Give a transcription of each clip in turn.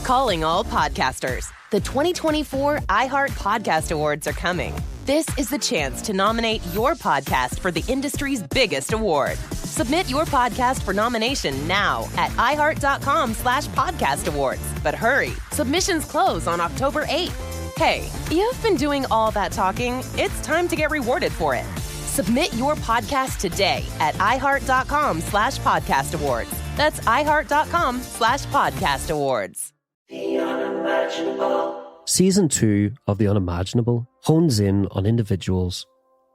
Calling all podcasters. The 2024 iHeart Podcast Awards are coming. This is the chance to nominate your podcast for the industry's biggest award. Submit your podcast for nomination now at iHeart.com/podcast awards. But hurry, submissions close on October 8th. Hey, you've been doing all that talking. It's time to get rewarded for it. Submit your podcast today at iHeart.com/podcast awards. That's iHeart.com/podcast awards. The unimaginable. Season 2 of The Unimaginable hones in on individuals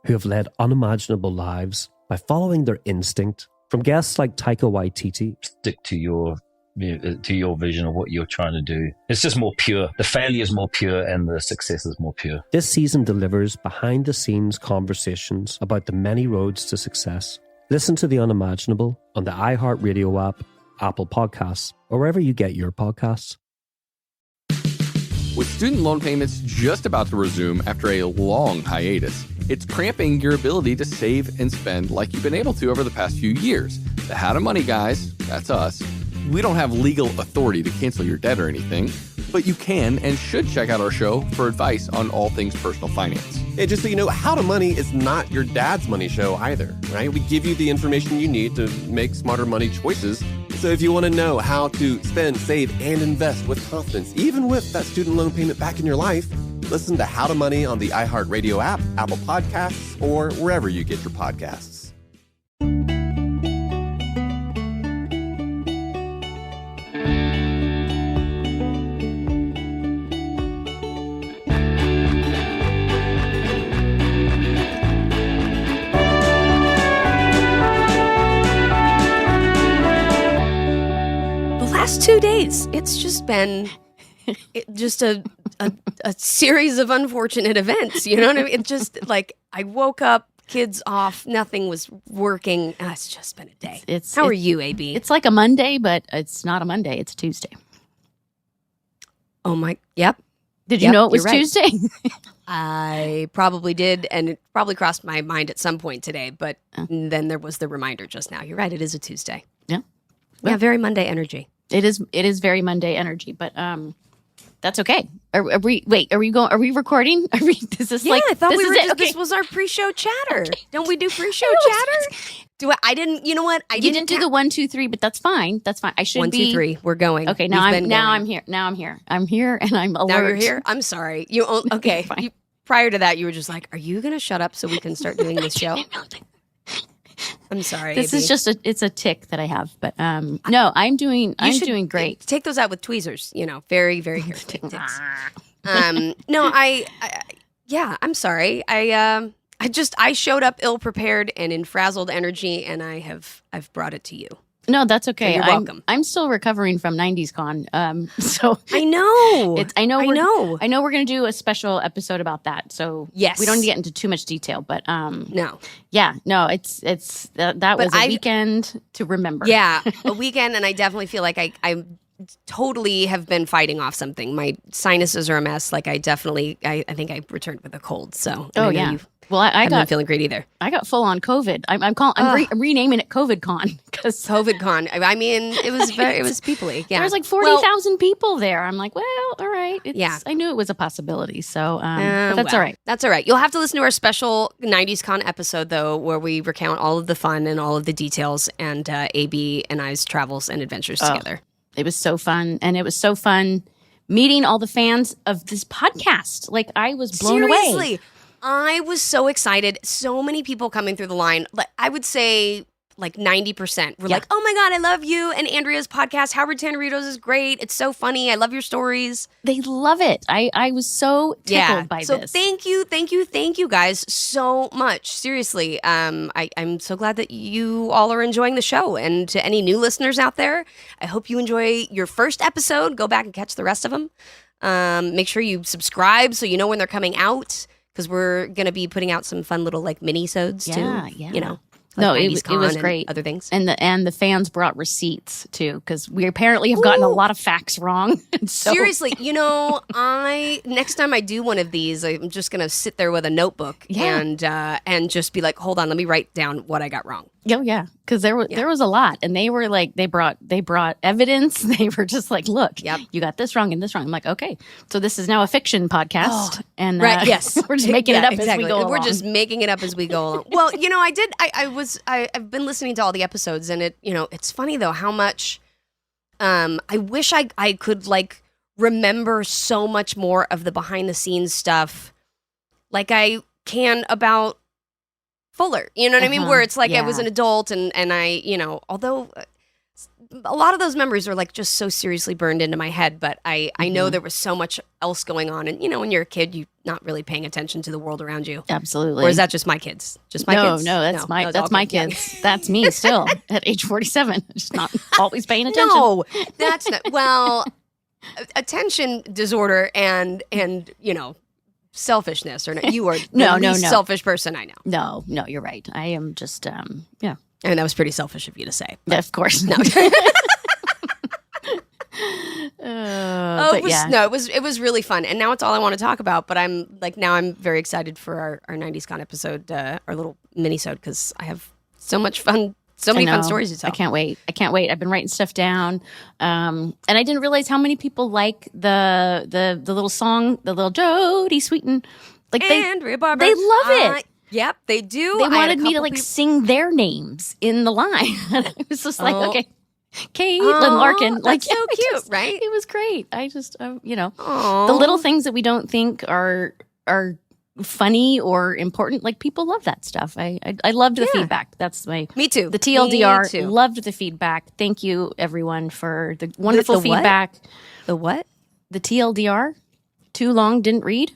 who have led unimaginable lives by following their instinct. From guests like Taika Waititi. Stick to your vision of what you're trying to do. It's just more pure. The failure is more pure and the success is more pure. This season delivers behind-the-scenes conversations about the many roads to success. Listen to The Unimaginable on the iHeartRadio app, Apple Podcasts, or wherever you get your podcasts. With student loan payments just about to resume after a long hiatus, it's cramping your ability to save and spend like you've been able to over the past few years. The How to Money guys, that's us. We don't have legal authority to cancel your debt or anything, but you can and should check out our show for advice on all things personal finance. Hey, just so you know, How to Money is not your dad's money show either, right? We give you the information you need to make smarter money choices. So if you want to know how to spend, save, and invest with confidence, even with that student loan payment back in your life, listen to How to Money on the iHeartRadio app, Apple Podcasts, or wherever you get your podcasts. Last 2 days, it's just been a series of unfortunate events. You know what I mean? It just like I woke up, kids off, nothing was working. It's just been a day. How are you, AB? It's like a Monday, but it's not a Monday. It's a Tuesday. Oh my! Yep. Did you know it was Tuesday? I probably did, and it probably crossed my mind at some point today. But then there was the reminder just now. You're right. It is a Tuesday. Yeah. Well, yeah. Very Monday energy. It is very Monday energy, but that's okay. Are we recording? Is this I thought this was our pre-show chatter. Okay. Don't we do pre-show chatter? I didn't, you know what? You didn't do the 1, 2, 3, but that's fine. That's fine. I should 1, 2, 3. We're going. Okay, I'm here. I'm here and I'm alert. Now you're here? I'm sorry. Okay. Prior to that, you were just like, are you going to shut up so we can start doing this show? I'm sorry. This is just it's a tick that I have, but no, I'm doing great. Take those out with tweezers, very, very careful. ticks. I'm sorry. I showed up ill prepared and in frazzled energy, and I've brought it to you. No, that's okay. So you're welcome. I'm still recovering from 90s Con. So I know. I know we're going to do a special episode about that. So yes, we don't need to get into too much detail, but no. Yeah, no, that was a weekend to remember. Yeah, a weekend, and I definitely feel like I totally have been fighting off something. My sinuses are a mess. Like I think I returned with a cold. So well, I haven't been feeling great either. I got full on COVID. I'm renaming it COVID Con because COVID Con. I mean, it was peoply. Yeah, there was like 40,000 people there. I'm like, well, all right. I knew it was a possibility. So but that's all right. That's all right. You'll have to listen to our special 90s Con episode though, where we recount all of the fun and all of the details and AB and I's travels and adventures together. It was so fun, and it was so fun meeting all the fans of this podcast. Like I was blown away. I was so excited. So many people coming through the line. I would say like 90% were like, oh my God, I love you and Andrea's podcast. Howard Tanneritos is great. It's so funny. I love your stories. They love it. I was so tickled by this. So thank you guys so much. Seriously. I'm so glad that you all are enjoying the show. And to any new listeners out there, I hope you enjoy your first episode. Go back and catch the rest of them. Make sure you subscribe so you know when they're coming out. Because we're going to be putting out some fun little like mini-sodes too. Yeah. It was great. Other things. And the fans brought receipts too, because we apparently have gotten a lot of facts wrong. So. Seriously, next time I do one of these, I'm just going to sit there with a notebook and just be like, hold on, let me write down what I got wrong. Oh yeah, because there was a lot, and they were like they brought evidence. They were just like, look, you got this wrong and this wrong. I'm like, okay, so this is now a fiction podcast, and right? Yes, we're just making it up as we go along. We're just making it up as we go along. Well, I've been listening to all the episodes, and it's funny though how much I wish I could like remember so much more of the behind the scenes stuff, like I can about Fuller, you know what I mean? Where it's like I was an adult and I, although a lot of those memories are like just so seriously burned into my head, but I know there was so much else going on. And, when you're a kid, you're not really paying attention to the world around you. Absolutely. Or is that just my kids? Just my kids? No, that's my kids. Yeah. That's me still at age 47. Just not always paying attention. No, that's not, well, attention disorder and selfishness, or you are the least selfish person I know. No, you're right. I am just, I mean, that was pretty selfish of you to say. Of course. No. It was really fun, and now it's all I want to talk about. But I'm very excited for our 90s Con episode, our little mini-sode, because I have so much fun. So many fun stories to tell. I can't wait. I've been writing stuff down. And I didn't realize how many people like the little song, the little Jodie Sweetin. Like Andrea Barber. They love it. Yep, they do. They wanted me to sing their names in the line. It was just like, okay, Caitlin Larkin. Like, so cute, right? It was great. I just, the little things that we don't think are funny or important, like people love that stuff. I loved the feedback. That's me too. The TLDR, loved the feedback. Thank you everyone for the wonderful feedback. The what? The TLDR, too long didn't read.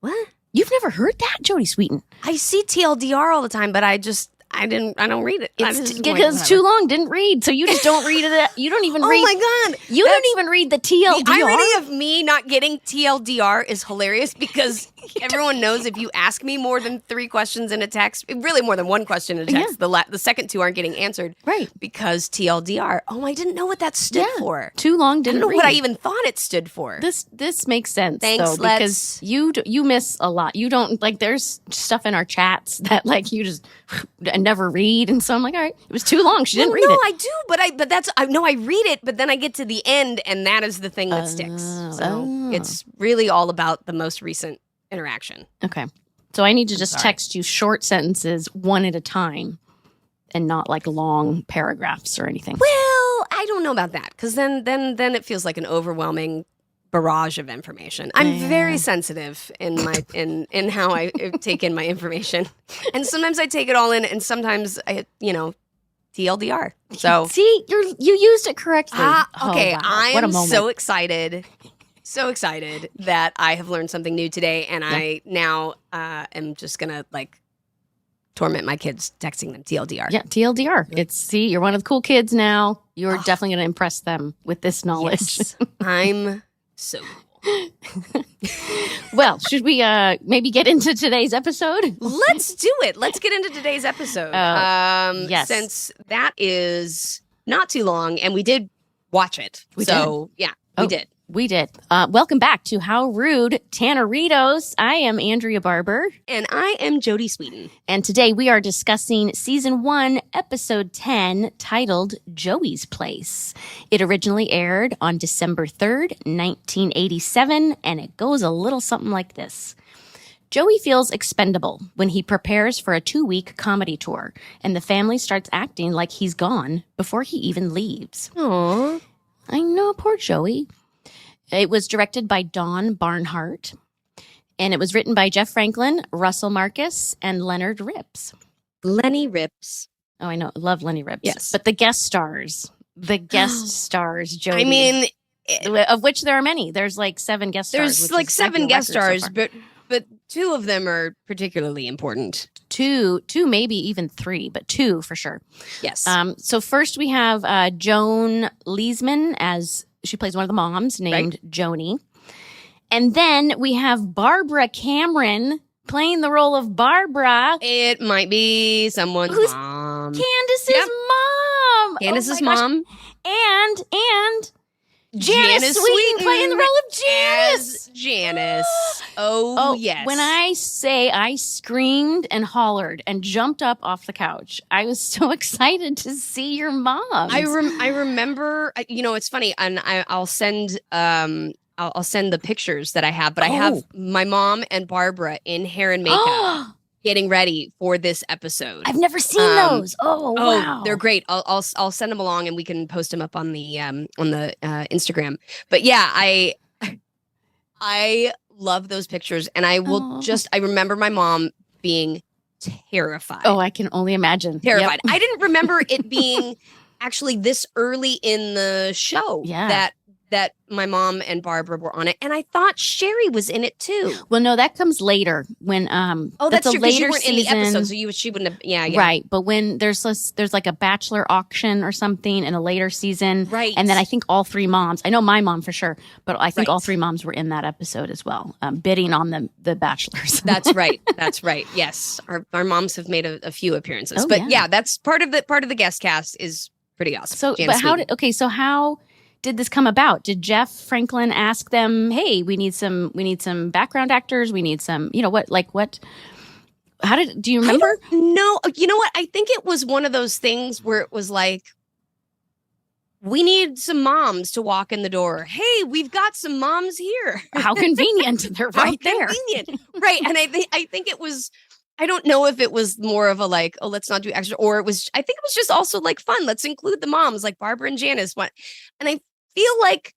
What? You've never heard that, Jodie Sweetin? I see TLDR all the time, but I don't read it. It's because too long didn't read, so you just don't read it. You don't even read. Oh my god! You don't even read the TLDR. The irony of me not getting TLDR is hilarious because everyone knows if you ask me more than 3 questions in a text, really more than 1 question in a text, the second 2 aren't getting answered. Right. Because TLDR. Oh, I didn't know what that stood for. Too long didn't read. I don't know what I even thought it stood for. This makes sense. Thanks, though, because you miss a lot. You don't there's stuff in our chats that you just never read, and so I'm like, all right, it was too long. She didn't read it. No, I do, but I read it, but then I get to the end, and that is the thing that sticks. So it's really all about the most recent interaction. Okay, so I need to just text you short sentences one at a time, and not long paragraphs or anything. Well, I don't know about that because then it feels like an overwhelming barrage of information. I'm very sensitive in my in how I take in my information, and sometimes I take it all in, and sometimes I TLDR. So see, you used it correctly. Okay, wow. I am so excited that I have learned something new today, and I now am just gonna torment my kids texting them TLDR. Yeah, TLDR. You're one of the cool kids now. You're definitely gonna impress them with this knowledge. Yes, I'm so cool. Well, should we maybe get into today's episode? Let's do it. Let's get into today's episode. Yes. Since that is not too long, and we did watch it. We did. We did. Welcome back to How Rude, Tanneritos. I am Andrea Barber. And I am Jodie Sweetin. And today we are discussing Season 1, Episode 10, titled Joey's Place. It originally aired on December 3rd, 1987, and it goes a little something like this. Joey feels expendable when he prepares for a 2-week comedy tour, and the family starts acting like he's gone before he even leaves. Aww. I know, poor Joey. It was directed by Dawn Barnhart, and it was written by Jeff Franklin, Russell Marcus, and Leonard Rips. Lenny Rips. Oh, I know. I love Lenny Rips. Yes. But the guest stars, Jodie. I mean, of which there are many. There's 7 guest stars. There's 7 guest stars, but 2 of them are particularly important. 2, maybe even 3, but 2 for sure. Yes. So first we have Joan Leesman as she plays one of the moms named Joni. And then we have Barbara Cameron playing the role of Barbara. It might be someone's mom. Candace's mom. Candace's mom. And Janice Sweetin playing the role of Janice. Janice. Oh, yes. When I say I screamed and hollered and jumped up off the couch, I was so excited to see your mom. I remember, it's funny, and I'll send I'll send the pictures that I have, but I have my mom and Barbara in hair and makeup getting ready for this episode. I've never seen those. Wow. They're great. I'll send them along and we can post them up on the Instagram. But yeah, I love those pictures, and I will I remember my mom being terrified. Oh, I can only imagine. Terrified. Yep. I didn't remember it being actually this early in the show that my mom and Barbara were on it, and I thought Sherry was in it too. Well, no, that comes later when that's a true, later you weren't season. in the episode, so she wouldn't have right. But when there's like a bachelor auction or something in a later season, right? And then I think all three moms. I know my mom for sure, but I think all three moms were in that episode as well, bidding on the bachelors. That's right. That's right. Yes, our moms have made a few appearances, but that's part of the guest cast is pretty awesome. So, Janice but how did this come about? Did Jeff Franklin ask them, "Hey, we need some background actors. We need some, what? How do you remember?" No, you know what? I think it was one of those things where it was like, we need some moms to walk in the door. Hey, we've got some moms here. How convenient! They're right there. Convenient, right? And I think it was. I don't know if it was more of a like, oh, let's not do extra, or I think it was just also like fun. Let's include the moms, like Barbara and Janice. And I feel like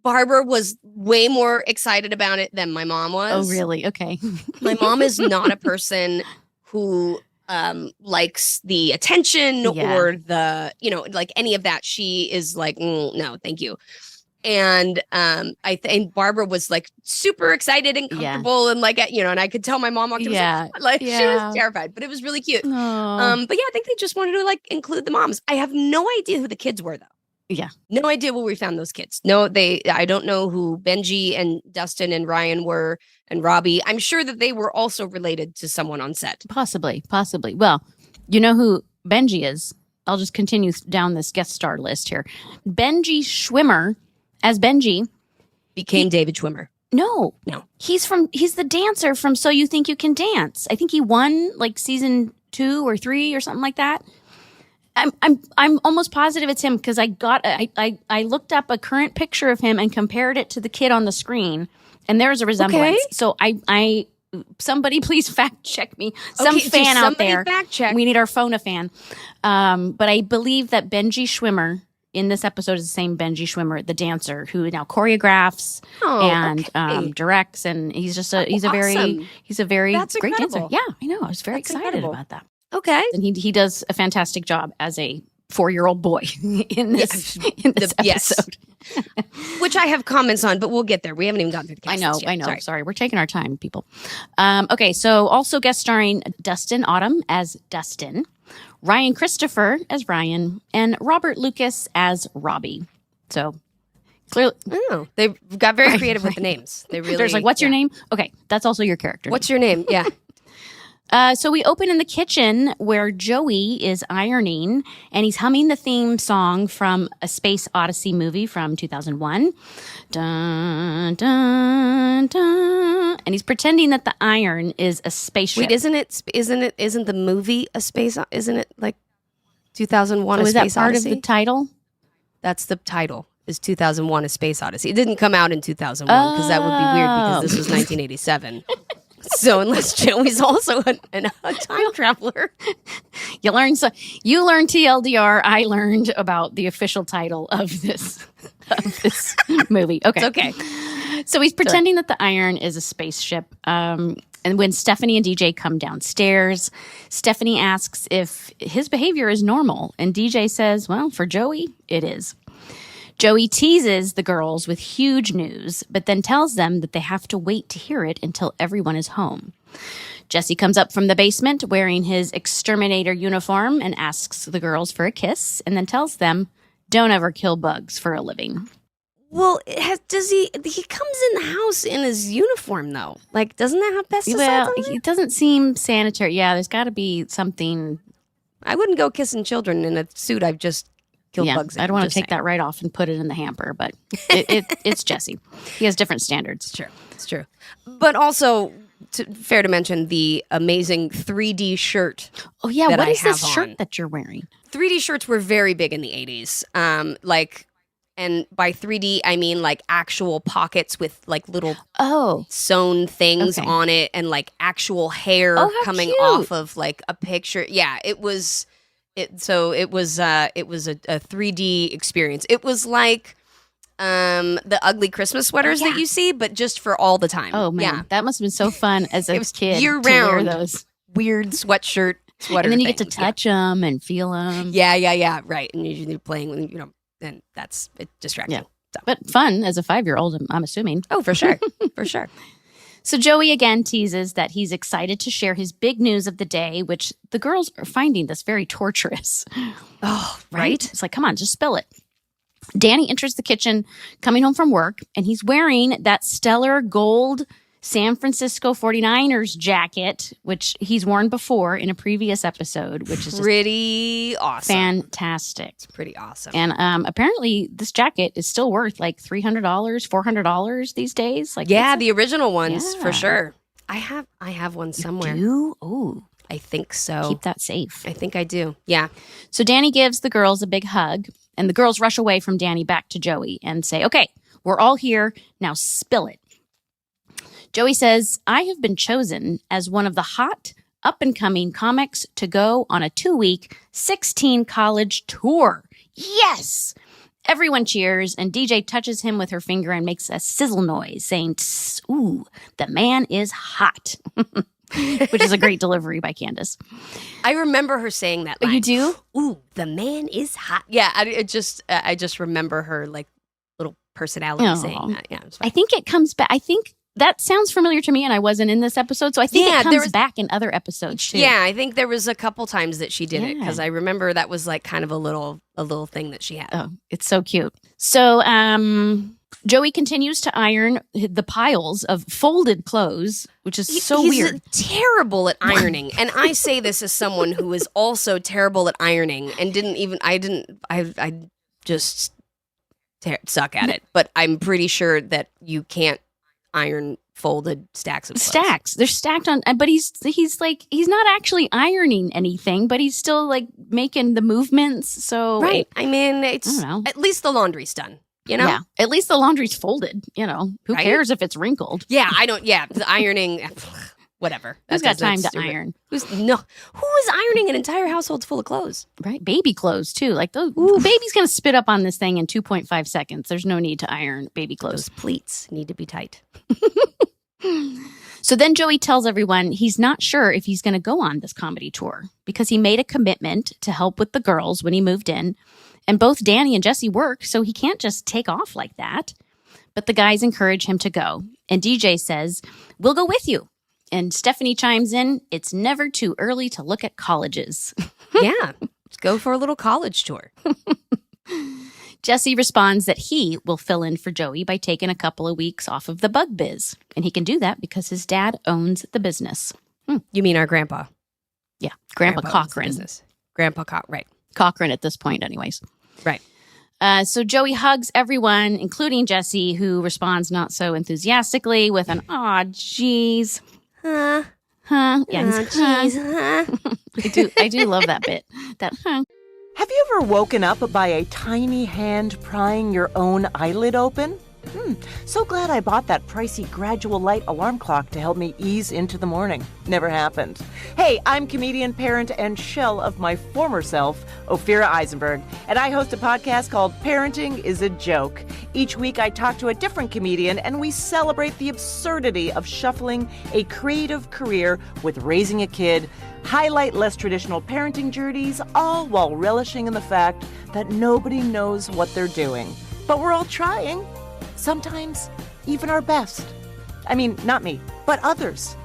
Barbara was way more excited about it than my mom was. Oh, really? Okay. My mom is not a person who likes the attention or the, like any of that. She is like, no, thank you. And I think Barbara was like super excited and comfortable and like, and I could tell my mom walked in, she was terrified, but it was really cute. But yeah, I think they just wanted to like include the moms. I have no idea who the kids were though. Yeah. No idea where we found those kids. No, I don't know who Benji and Dustin and Ryan were and Robbie. I'm sure that they were also related to someone on set. Possibly. Well, you know who Benji is. I'll just continue down this guest star list here. Benji Schwimmer as Benji became David Schwimmer. No. He's the dancer from So You Think You Can Dance. I think he won like season 2 or 3 or something like that. I'm almost positive it's him because I looked up a current picture of him and compared it to the kid on the screen, and there's a resemblance. Okay. So I somebody please fact check me. Some fan out there. Fact check. We need our phone a fan. But I believe that Benji Schwimmer in this episode is the same Benji Schwimmer, the dancer who now choreographs and directs, and he's a very That's great incredible. dancer. Yeah, I know. I was very excited about that. Okay. And he does a fantastic job as a 4-year-old boy in this episode. Which I have comments on, but we'll get there. We haven't even gotten through the cast. I know. Sorry. We're taking our time, people. Okay, so also guest starring Dustin Autumn as Dustin, Ryan Christopher as Ryan, and Robert Lucas as Robbie. So clearly, they've got very creative with the names. They really. There's like, what's your name? Okay, that's also your character. What's your name? Yeah. So we open in the kitchen where Joey is ironing and he's humming the theme song from a Space Odyssey movie from 2001. Dun, dun, dun. And he's pretending that the iron is a spaceship. Wait, isn't the movie a space? Isn't it like 2001 so a Space Odyssey? Is that part Odyssey? of the title? That's the title. Is 2001 a Space Odyssey. It didn't come out in 2001 because that would be weird because this was 1987. So unless Joey's also a time traveler. You learn TLDR. I learned about the official title of this movie. Okay. It's okay. So he's pretending that the iron is a spaceship. And when Stephanie and DJ come downstairs, Stephanie asks if his behavior is normal. And DJ says, well, for Joey, it is. Joey teases the girls with huge news, but then tells them that they have to wait to hear it until everyone is home. Jesse comes up from the basement wearing his exterminator uniform and asks the girls for a kiss, and then tells them, don't ever kill bugs for a living. Well, does he comes in the house in his uniform, though? Like, doesn't that have pesticides on it? It doesn't seem sanitary. Yeah, there's got to be something. I wouldn't go kissing children in a suit I've just kill Yeah, bugs in. I don't want to Just take saying. that right off and put it in the hamper, but it's Jesse. He has different standards. It's true. But also, fair to mention the amazing 3D shirt. Oh, yeah. that What I is this have shirt on. that you're wearing? 3D shirts were very big in the 80s. And by 3D, I mean like actual pockets with like little sewn things on it and like actual hair coming cute. off of like a picture. Yeah, it was a 3D experience. It was like the ugly Christmas sweaters that you see, but just for all the time. Oh, man. That must have been so fun as a kid year to wear round. those. Weird sweater And then you get to things. touch them and feel them. Yeah, right. And usually playing with, and that's distracting. Yeah. But fun as a 5-year-old, I'm assuming. Oh, for sure. For sure. So Joey again teases that he's excited to share his big news of the day, which the girls are finding this very torturous. Oh, Right? It's like, come on, just spill it. Danny enters the kitchen coming home from work, and he's wearing that stellar gold San Francisco 49ers jacket, which he's worn before in a previous episode, which is pretty awesome. Fantastic. It's pretty awesome. And apparently this jacket is still worth like $300, $400 these days. Like, yeah, the original ones Yeah. for sure. I have one somewhere. You do? Ooh. I think so. Keep that safe. I think I do. Yeah. So Danny gives the girls a big hug, and the girls rush away from Danny back to Joey and say, okay, we're all here. Now spill it. Joey says, I have been chosen as one of the hot, up-and-coming comics to go on a 2-week 16 college tour. Yes! Everyone cheers, and DJ touches him with her finger and makes a sizzle noise, saying, "Tss, ooh, the man is hot." Which is a great delivery by Candace. I remember her saying that Oh, line. you do? Ooh, the man is hot. Yeah, I just remember her like little personality Aw. saying that. Yeah, it was fun. I think it comes back. I think that sounds familiar to me, and I wasn't in this episode, so I think Yeah, it there comes was- back in other episodes too. Yeah, I think there was a couple times that she did it Yeah. because I remember that was like kind of a little thing that she had. Oh, it's so cute. So, Joey continues to iron the piles of folded clothes, which is so He's weird. terrible at ironing, and I say this as someone who is also terrible at ironing and I just suck at it. But I'm pretty sure that you can't iron folded stacks of clothes. Stacks. They're stacked on, but he's not actually ironing anything, but he's still like making the movements. So Right. I mean, it's I don't know. at least the laundry's done. You know? Yeah. At least the laundry's folded. You know, who Right? cares if it's wrinkled? Yeah, I don't. Yeah, the ironing. Whatever. Who's got time That's to stupid. iron? Who is ironing an entire household full of clothes? Right? Baby clothes too. Like those. Baby's gonna spit up on this thing in 2.5 seconds. There's no need to iron baby clothes. Those pleats need to be tight. So then Joey tells everyone he's not sure if he's going to go on this comedy tour because he made a commitment to help with the girls when he moved in. And both Danny and Jesse work, so he can't just take off like that. But the guys encourage him to go. And DJ says, "We'll go with you." And Stephanie chimes in, "It's never too early to look at colleges." Yeah, let's go for a little college tour. Jesse responds that he will fill in for Joey by taking a couple of weeks off of the bug biz. And he can do that because his dad owns the business. You mean our grandpa? Yeah, Grandpa owns the Cochran. business. Grandpa Cochran, right. Cochran at this point anyways. Right. So Joey hugs everyone, including Jesse, who responds not so enthusiastically with an "aw, geez." Huh? Huh? Yeah, he's, huh. Huh? I do love that bit. That huh. Have you ever woken up by a tiny hand prying your own eyelid open? So glad I bought that pricey gradual light alarm clock to help me ease into the morning. Never happened. Hey, I'm comedian, parent, and shell of my former self, Ophira Eisenberg, and I host a podcast called Parenting is a Joke. Each week I talk to a different comedian and we celebrate the absurdity of shuffling a creative career with raising a kid, highlight less traditional parenting journeys, all while relishing in the fact that nobody knows what they're doing. But we're all trying. Sometimes even our best. I mean, not me, but others.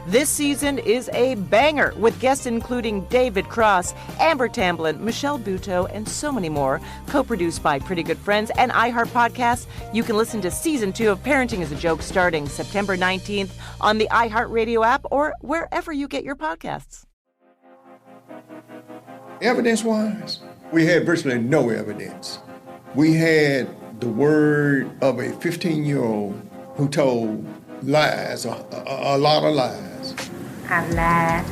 This season is a banger with guests including David Cross, Amber Tamblyn, Michelle Buteau, and so many more. Co-produced by Pretty Good Friends and iHeart Podcasts. You can listen to Season 2 of Parenting is a Joke starting September 19th on the iHeart Radio app or wherever you get your podcasts. Evidence-wise, We had virtually no evidence. We had the word of a 15-year-old who told lies, a lot of lies. I've lied.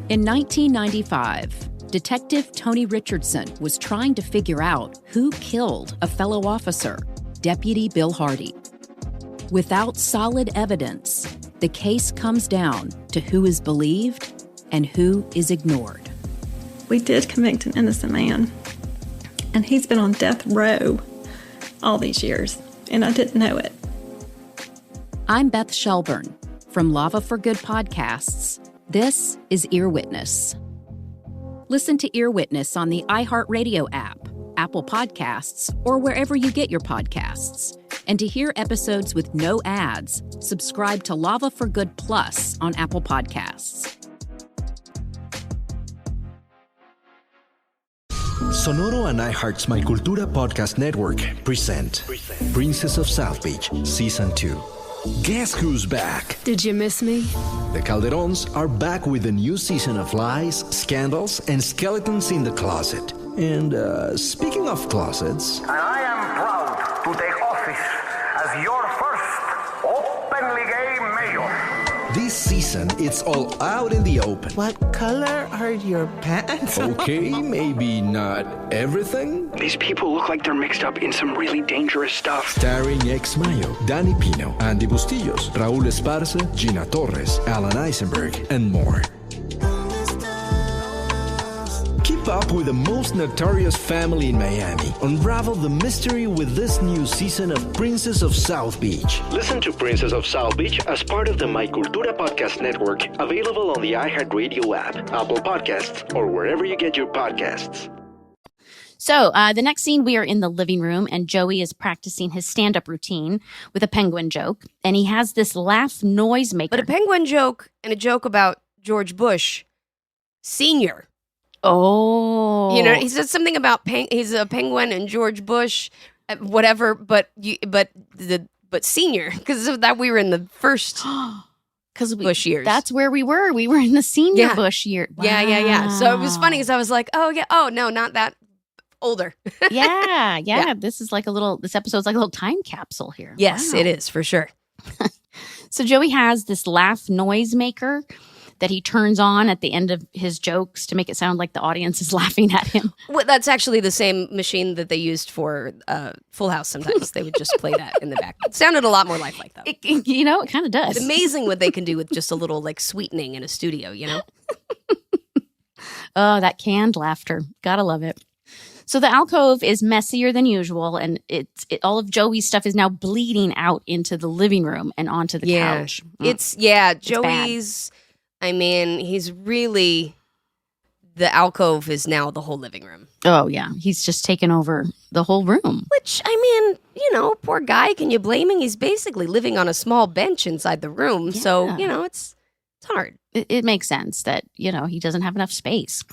In 1995, Detective Tony Richardson was trying to figure out who killed a fellow officer, Deputy Bill Hardy. Without solid evidence, the case comes down to who is believed and who is ignored. We did convict an innocent man, and he's been on death row all these years, and I didn't know it. I'm Beth Shelburne from Lava for Good Podcasts. This is Ear Witness. Listen to Ear Witness on the iHeartRadio app, Apple Podcasts, or wherever you get your podcasts. And to hear episodes with no ads, subscribe to Lava for Good Plus on Apple Podcasts. Sonoro and iHeart's My Cultura Podcast Network present Princess of South Beach Season 2. Guess who's back? Did you miss me? The Calderons are back with a new season of lies, scandals, and skeletons in the closet. And speaking of closets... And I am proud to take office as your first openly gay mayor. This season, it's all out in the open. What color are your pants? Okay, maybe not everything. These people look like they're mixed up in some really dangerous stuff. Starring ex-Mayo, Danny Pino, Andy Bustillos, Raúl Esparza, Gina Torres, Alan Eisenberg, and more. Keep up with the most notorious family in Miami. Unravel the mystery with this new season of Princess of South Beach. Listen to Princess of South Beach as part of the My Cultura Podcast Network, available on the iHeartRadio app, Apple Podcasts, or wherever you get your podcasts. So the next scene, we are in the living room, and Joey is practicing his stand-up routine with a penguin joke, and he has this laugh noise maker. But a penguin joke and a joke about George Bush Sr. Oh. You know, he said something about he's a penguin and George Bush, whatever, but senior, because of that we were in the first Bush years. That's where we were. We were in the senior Bush year. Wow. Yeah. So it was funny because I was like, oh, no, not that older. Yeah. This episode's like a little time capsule here. Yes, wow. It is, for sure. So Joey has this laugh noise maker that he turns on at the end of his jokes to make it sound like the audience is laughing at him. Well, that's actually the same machine that they used for Full House sometimes. They would just play that in the back. It sounded a lot more lifelike, though. It kind of does. It's amazing what they can do with just a little, sweetening in a studio, you know? Oh, that canned laughter. Gotta love it. So the alcove is messier than usual, and all of Joey's stuff is now bleeding out into the living room and onto the couch. Joey's... Bad. I mean, he's really, the alcove is now the whole living room. Oh, yeah. He's just taken over the whole room. Which, I mean, poor guy. Can you blame him? He's basically living on a small bench inside the room. Yeah. So, it's hard. It makes sense that, he doesn't have enough space.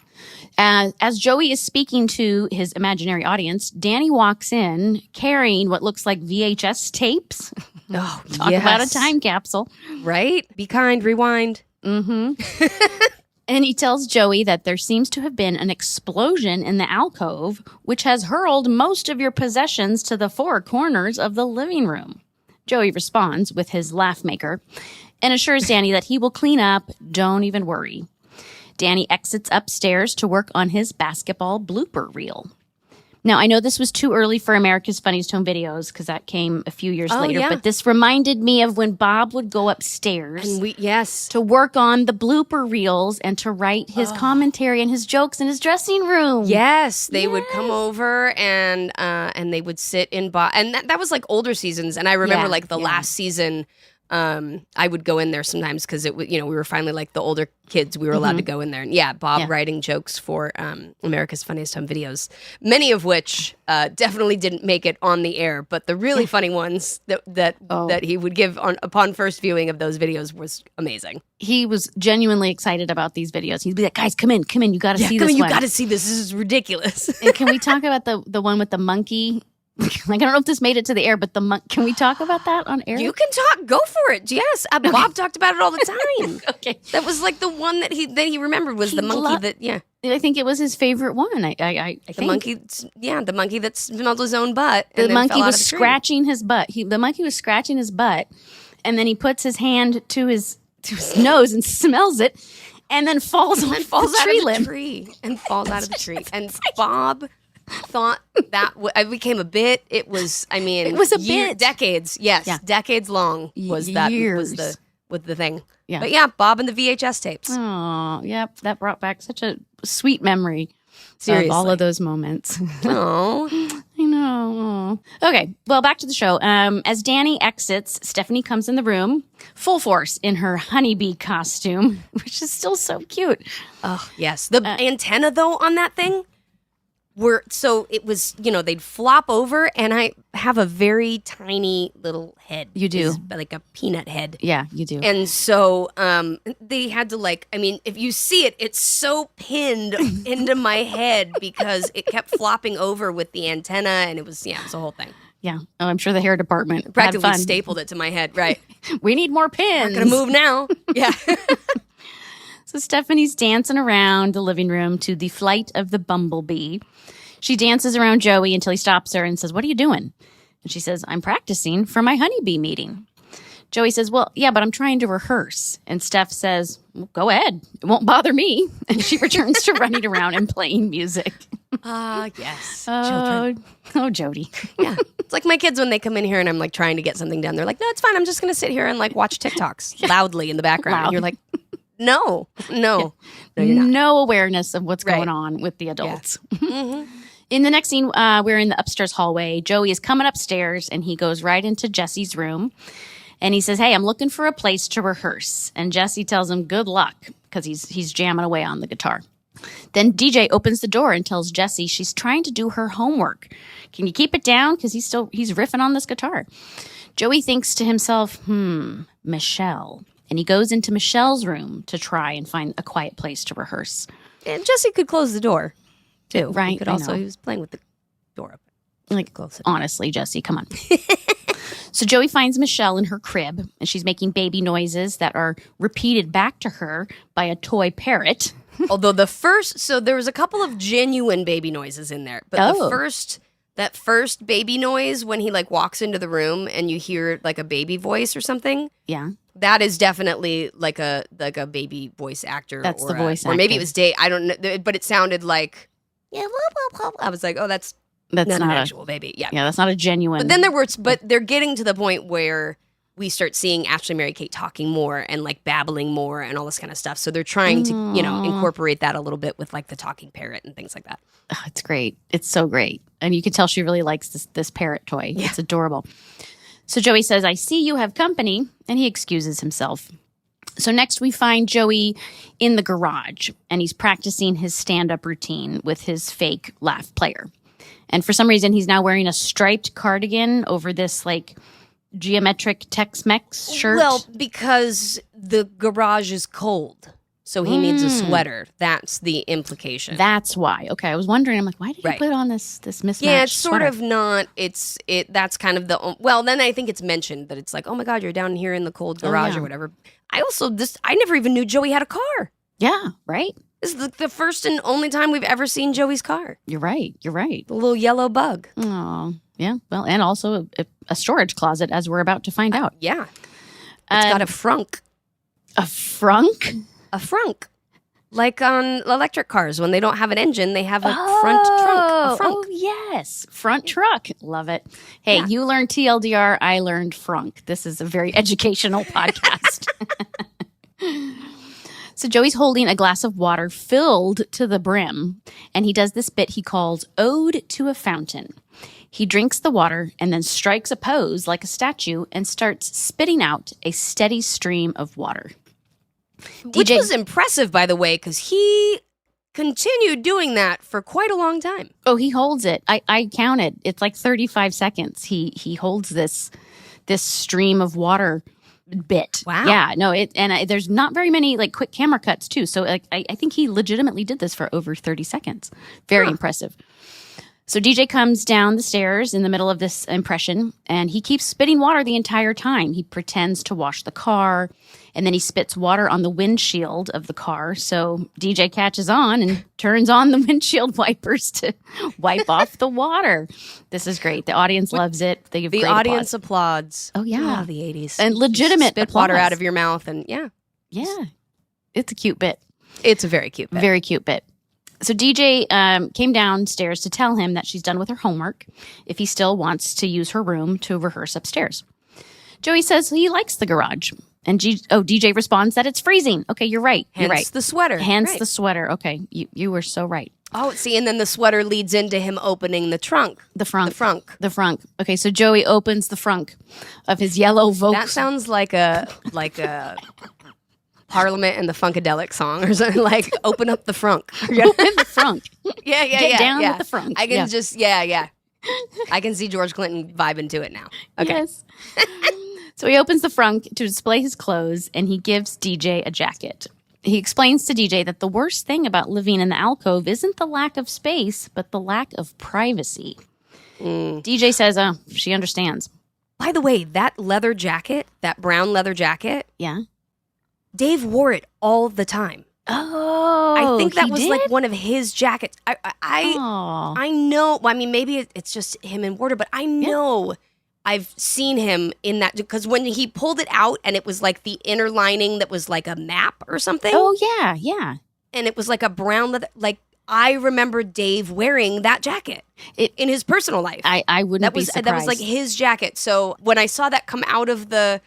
As Joey is speaking to his imaginary audience, Danny walks in carrying what looks like VHS tapes. Oh, Talk about a time capsule. Right? Be kind, rewind. Mm-hmm. And he tells Joey that there seems to have been an explosion in the alcove, which has hurled most of your possessions to the four corners of the living room. Joey responds with his laugh maker and assures Danny that he will clean up. Don't even worry. Danny exits upstairs to work on his basketball blooper reel. Now, I know this was too early for America's Funniest Home Videos because that came a few years later, but this reminded me of when Bob would go upstairs to work on the blooper reels and to write his commentary and his jokes in his dressing room. Yes, they would come over and they would sit in Bob. And that was like older seasons. And I remember last season, I would go in there sometimes because it was, we were finally like the older kids. We were allowed to go in there. And Bob writing jokes for America's Funniest Home Videos, many of which definitely didn't make it on the air. But the really funny ones that he would give upon first viewing of those videos was amazing. He was genuinely excited about these videos. He'd be like, guys, come in. You got to see this one. You got to see this. This is ridiculous. And can we talk about the one with the monkey? I don't know if this made it to the air, but can we talk about that on air? You can talk. Go for it. Yes. Bob talked about it all the time. Okay. That was like the one that he remembered was the monkey I think it was his favorite one. I The think. monkey, the monkey that smelled his own butt. The and then monkey fell out was of the tree. scratching his butt. The monkey was scratching his butt, and then he puts his hand to his nose and smells it, and then falls and off then falls the out tree of the limb. tree and falls out of the tree. And Bob thought that it became a bit. It was, I mean, It was a bit. decades. Yes, Yeah. decades long was that Years. was the thing. Yeah. But yeah, Bob and the VHS tapes. Oh, yep. That brought back such a sweet memory Seriously. of all of those moments. Oh, I know. Okay, well, back to the show. As Danny exits, Stephanie comes in the room, full force in her honeybee costume, which is still so cute. oh yes. The antenna though on that thing it was, they'd flop over, and I have a very tiny little head. You do. It's like a peanut head. Yeah, you do. And so they had to if you see it, it's so pinned into my head because it kept flopping over with the antenna, and it was a whole thing. Yeah. Oh, I'm sure the hair department had Practically fun. stapled it to my head, right? We need more pins. Not gonna move now. Yeah. So Stephanie's dancing around the living room to the Flight of the Bumblebee. She dances around Joey until he stops her and says, "What are you doing?" And she says, "I'm practicing for my honeybee meeting." Joey says, "Well, yeah, but I'm trying to rehearse." And Steph says, "Well, go ahead. It won't bother me." And she returns to running around and playing music. Yes. Children. Oh, Jodie. Yeah. It's like my kids when they come in here and I'm like trying to get something done. They're like, "No, it's fine. I'm just going to sit here and like watch TikToks loudly in the background." Loud. And you're like, no, no, you're not. No awareness of what's Right. going on with the adults. Mhm. In the next scene, we're in the upstairs hallway. Joey is coming upstairs, and he goes right into Jesse's room. And he says, "Hey, I'm looking for a place to rehearse." And Jesse tells him good luck because he's jamming away on the guitar. Then DJ opens the door and tells Jesse she's trying to do her homework. Can you keep it down? Because he's riffing on this guitar. Joey thinks to himself, Michelle. And he goes into Michelle's room to try and find a quiet place to rehearse. And Jesse could close the door too. Right, He could I also, know. he was playing with the door open. Like, Close it. honestly, Jesse, come on. So Joey finds Michelle in her crib, and she's making baby noises that are repeated back to her by a toy parrot. Although there was a couple of genuine baby noises in there, but that first baby noise when he like walks into the room and you hear like a baby voice or something. Yeah. That is definitely like a baby voice actor. That's the voice Or maybe actor. it was Dave. I don't know, but it sounded like, I was like, oh, that's not an actual baby. Yeah. Yeah, that's not a genuine. But then they're getting to the point where we start seeing Ashley, Mary Kate talking more and like babbling more and all this kind of stuff. So they're trying to, incorporate that a little bit with like the talking parrot and things like that. Oh, it's great. It's so great. And you can tell she really likes this parrot toy. Yeah. It's adorable. So Joey says, "I see you have company," and he excuses himself. So next we find Joey in the garage, and he's practicing his stand-up routine with his fake laugh player. And for some reason, he's now wearing a striped cardigan over this like geometric Tex-Mex shirt. Well, because the garage is cold, so he needs a sweater. That's the implication. That's why. Okay, I was wondering. I'm like, why did he put on this mismatched Yeah, it's sort sweater? of not. That's kind of the. Well, then I think it's mentioned that it's like, oh my God, you're down here in the cold garage or whatever. I never even knew Joey had a car. Yeah, right. This is the first and only time we've ever seen Joey's car. You're right. The little yellow bug. Oh, yeah. Well, and also a storage closet, as we're about to find out. Yeah. It's got a frunk. A frunk? A frunk. Like on electric cars, when they don't have an engine, they have a front trunk. A frunk. Oh, yes. Front truck. Love it. Hey, you learned TLDR. I learned frunk. This is a very educational podcast. So Joey's holding a glass of water filled to the brim, and he does this bit he calls Ode to a Fountain. He drinks the water and then strikes a pose like a statue and starts spitting out a steady stream of water. Which was impressive, by the way, because he continued doing that for quite a long time. Oh, he holds it. I counted. It's like 35 seconds. He holds this stream of water bit. Wow. Yeah, no, there's not very many like quick camera cuts too. So like I think he legitimately did this for over 30 seconds. Very impressive. So DJ comes down the stairs in the middle of this impression, and he keeps spitting water the entire time. He pretends to wash the car, and then he spits water on the windshield of the car. So DJ catches on and turns on the windshield wipers to wipe off the water. This is great. The audience loves it. They give the great audience applause. applauds. Oh, yeah. The 80s. And legitimate Spit applause. water out of your mouth, and yeah. Yeah. It's a cute bit. It's a very cute bit. Very cute bit. So DJ came downstairs to tell him that she's done with her homework if he still wants to use her room to rehearse upstairs. Joey says he likes the garage. And DJ responds that it's freezing. Okay, you're right. You're right. Hence the sweater. Hence Right. the sweater. Okay, you were so right. Oh, see, and then the sweater leads into him opening the trunk. The frunk. The frunk. The frunk. Okay, so Joey opens the frunk of his yellow Volkswagen. That sounds like a Parliament and the Funkadelic song or something, like open up the frunk. Open the frunk. Yeah. Get down yeah. with the frunk. I can Yeah. just, yeah. I can see George Clinton vibing to it now. Okay. Yes. So he opens the frunk to display his clothes, and he gives DJ a jacket. He explains to DJ that the worst thing about living in the alcove isn't the lack of space, but the lack of privacy. DJ says, she understands. By the way, that leather jacket, that brown leather jacket, Yeah. Dave wore it all the time. Oh, I think that he was did? like one of his jackets. I know. I mean, maybe it's just him and Warder, but I know I've seen him in that because when he pulled it out and it was like the inner lining that was like a map or something. Oh, yeah. And it was like a brown leather. Like I remember Dave wearing that jacket in his personal life. I wouldn't be surprised. That was like his jacket. So when I saw that come out of the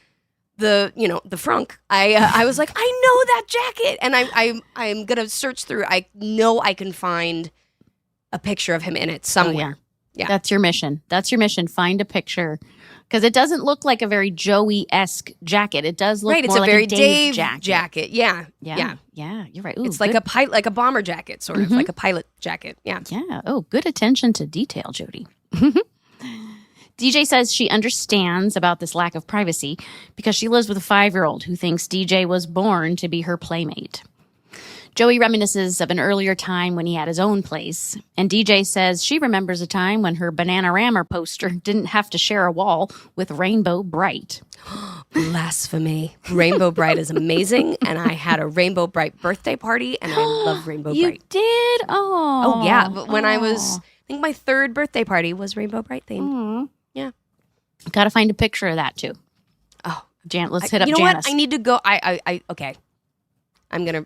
frunk, I was like, I know that jacket, and I'm gonna search through. I know I can find a picture of him in it somewhere. Yeah. That's your mission. Find a picture because it doesn't look like a very Joey-esque jacket. It does look right. It's more a like very a Dave jacket. Yeah. You're right. Ooh, It's like like a bomber jacket, sort of like a pilot jacket. Yeah. Yeah. Oh, good attention to detail, Jodie. DJ says she understands about this lack of privacy because she lives with a 5-year-old who thinks DJ was born to be her playmate. Joey reminisces of an earlier time when he had his own place, and DJ says she remembers a time when her Bananarama poster didn't have to share a wall with Rainbow Bright. Blasphemy. Rainbow Bright is amazing, and I had a Rainbow Bright birthday party, and I love Rainbow You Bright. did? Oh, yeah. But when I think my 3rd birthday party was Rainbow Bright themed. Yeah. Got to find a picture of that too. Oh, let's hit up Janice. You know what? I need to go. Okay. I'm gonna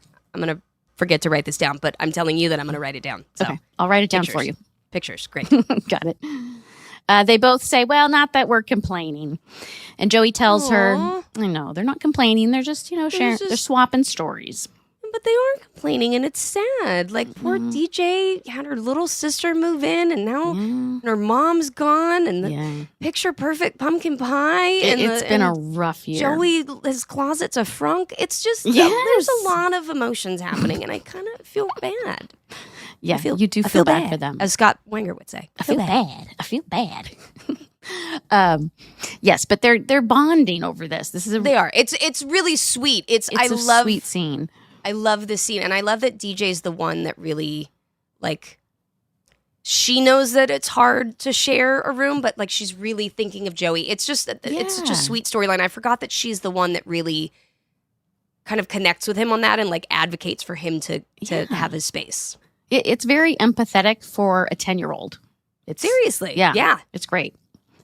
forget to write this down, but I'm telling you that I'm gonna write it down. So Okay, I'll write it down for you. Pictures, great. Got it. They both say, well, not that we're complaining. And Joey tells her, I know, they're not complaining. They're just, sharing. They're swapping stories. But they are complaining, and it's sad. Like, poor DJ had her little sister move in, and now her mom's gone, and the picture-perfect pumpkin pie. It's been a rough year. Joey, his closet's a frunk. It's just, there's a lot of emotions happening, and I kind of feel bad. Yeah, you do feel bad for them. As Scott Wenger would say. I feel bad. Yes, but they're bonding over this. They are. It's really sweet. It's a sweet scene. I love this scene, and I love that DJ's the one that really, like, she knows that it's hard to share a room, but, like, she's really thinking of Joey. It's just, it's such a sweet storyline. I forgot that she's the one that really kind of connects with him on that and, like, advocates for him to have his space. It's very empathetic for a 10-year-old. Seriously. Yeah. It's great.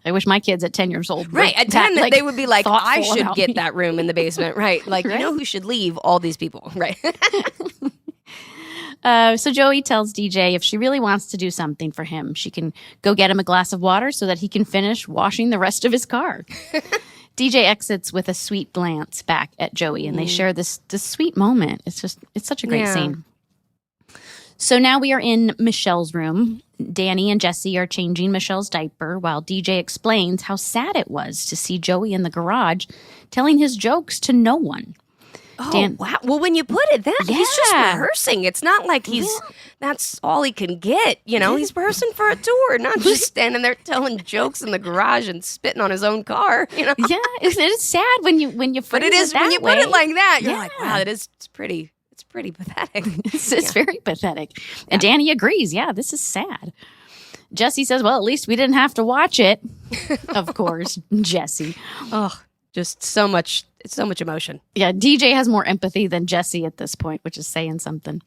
I wish my kids at 10 years old. Right. At 10, they would be like, I should get me. that room in the basement. Right. Like, Right? you know who should leave? All these people. Right. So Joey tells DJ if she really wants to do something for him, she can go get him a glass of water so that he can finish washing the rest of his car. DJ exits with a sweet glance back at Joey, and they share this sweet moment. It's such a great scene. So now we are in Michelle's room. Danny and Jesse are changing Michelle's diaper while DJ explains how sad it was to see Joey in the garage telling his jokes to no one. Oh, wow. Well, when you put it that, he's just rehearsing. It's not like that's all he can get. He's rehearsing for a tour, not just standing there telling jokes in the garage and spitting on his own car. Yeah, it is sad when you But it is when you put it like that. You're like, wow, it's pretty pathetic. It's very pathetic. And Danny agrees. Yeah, this is sad. Jesse says, well, at least we didn't have to watch it. Of course, Jesse. Oh, just so much emotion. Yeah, DJ has more empathy than Jesse at this point, which is saying something.